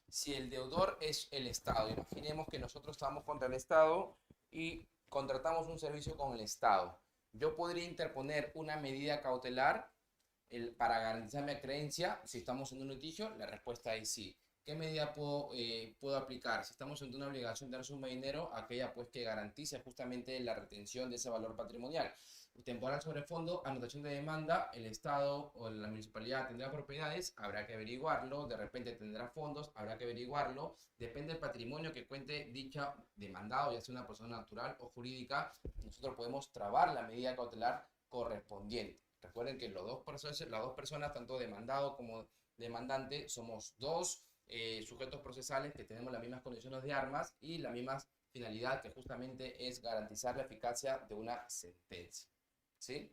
si el deudor es el Estado, imaginemos que nosotros estamos contra el Estado y contratamos un servicio con el Estado. Yo podría interponer una medida cautelar para garantizar mi creencia si estamos en un litigio. La respuesta es sí. ¿qué medida puedo aplicar? Si estamos ante una obligación de dar suma de dinero, aquella pues que garantice justamente la retención de ese valor patrimonial. Temporal sobre fondo, anotación de demanda, el Estado o la municipalidad tendrá propiedades, habrá que averiguarlo, de repente tendrá fondos, habrá que averiguarlo, depende del patrimonio que cuente dicha demandado, ya sea una persona natural o jurídica, nosotros podemos trabar la medida cautelar correspondiente. Recuerden que las dos personas, tanto demandado como demandante, somos dos sujetos procesales que tenemos las mismas condiciones de armas y la misma finalidad, que justamente es garantizar la eficacia de una sentencia. ¿Sí?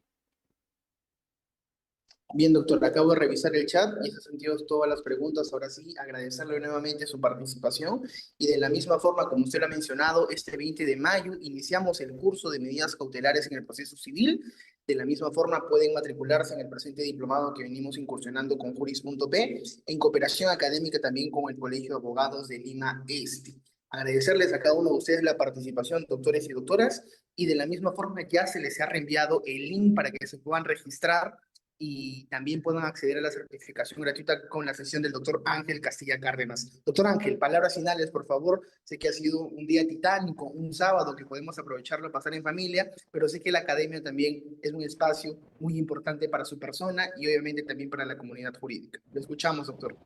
Bien, doctor, acabo de revisar el chat y en ese sentido todas las preguntas. Ahora sí, agradecerle nuevamente su participación y de la misma forma, como usted lo ha mencionado, este 20 de mayo iniciamos el curso de medidas cautelares en el proceso civil. De la misma forma, pueden matricularse en el presente diplomado que venimos incursionando con Juris.p en cooperación académica también con el Colegio de Abogados de Lima Este. Agradecerles a cada uno de ustedes la participación, doctores y doctoras, y de la misma forma ya se les ha reenviado el link para que se puedan registrar y también puedan acceder a la certificación gratuita con la sesión del doctor Ángel Castilla Cárdenas. Doctor Ángel, palabras finales, por favor. Sé que ha sido un día titánico, un sábado que podemos aprovecharlo, pasar en familia, pero sé que la academia también es un espacio muy importante para su persona y obviamente también para la comunidad jurídica. Lo escuchamos, doctor.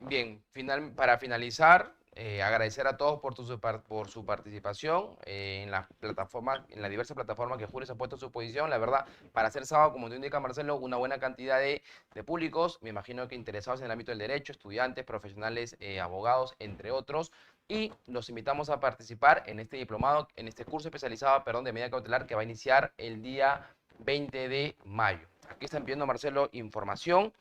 Bien, para finalizar, agradecer a todos por su participación en las plataformas, en las diversas plataformas que Juris ha puesto a su disposición. La verdad, para ser sábado, como te indica Marcelo, una buena cantidad de públicos, me imagino que interesados en el ámbito del derecho, estudiantes, profesionales, abogados, entre otros. Y los invitamos a participar en este diplomado, en este curso especializado, de medida cautelar que va a iniciar el día 20 de mayo. Aquí están pidiendo, Marcelo, información.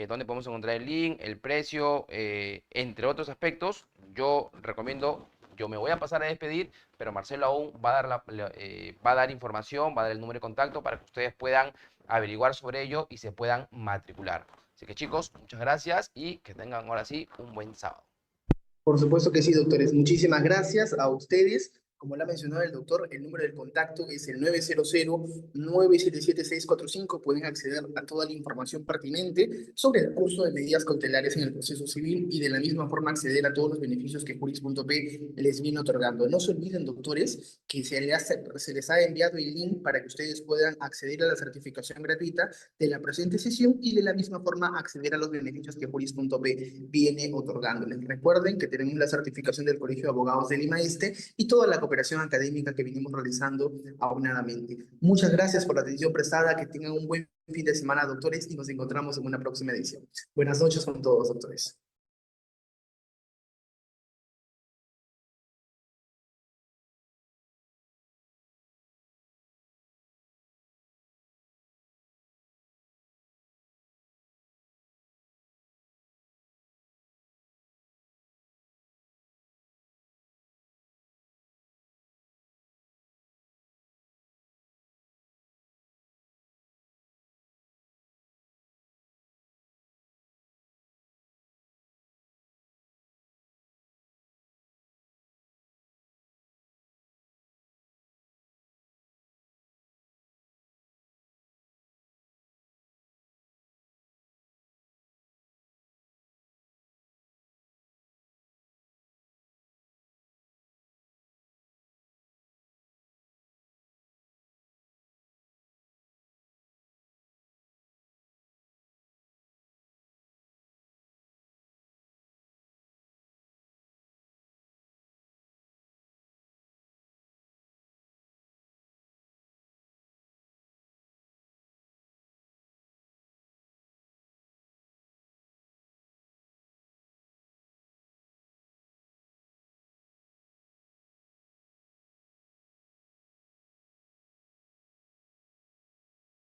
Donde podemos encontrar el link, el precio, entre otros aspectos. Yo recomiendo, yo me voy a pasar a despedir, pero Marcelo aún va a dar información, va a dar el número de contacto para que ustedes puedan averiguar sobre ello y se puedan matricular. Así que chicos, muchas gracias y que tengan ahora sí un buen sábado. Por supuesto que sí, doctores. Muchísimas gracias a ustedes. Como lo ha mencionado el doctor, el número del contacto es el 900-977-645. Pueden acceder a toda la información pertinente sobre el curso de medidas cautelares en el proceso civil y de la misma forma acceder a todos los beneficios que Juris.p les viene otorgando. No se olviden, doctores, que se les ha enviado el link para que ustedes puedan acceder a la certificación gratuita de la presente sesión y de la misma forma acceder a los beneficios que Juris.p viene otorgándoles. Recuerden que tenemos la certificación del Colegio de Abogados de Lima Este y toda la cooperación académica que venimos realizando aunadamente. Muchas gracias por la atención prestada, que tengan un buen fin de semana, doctores, y nos encontramos en una próxima edición. Buenas noches con todos, doctores.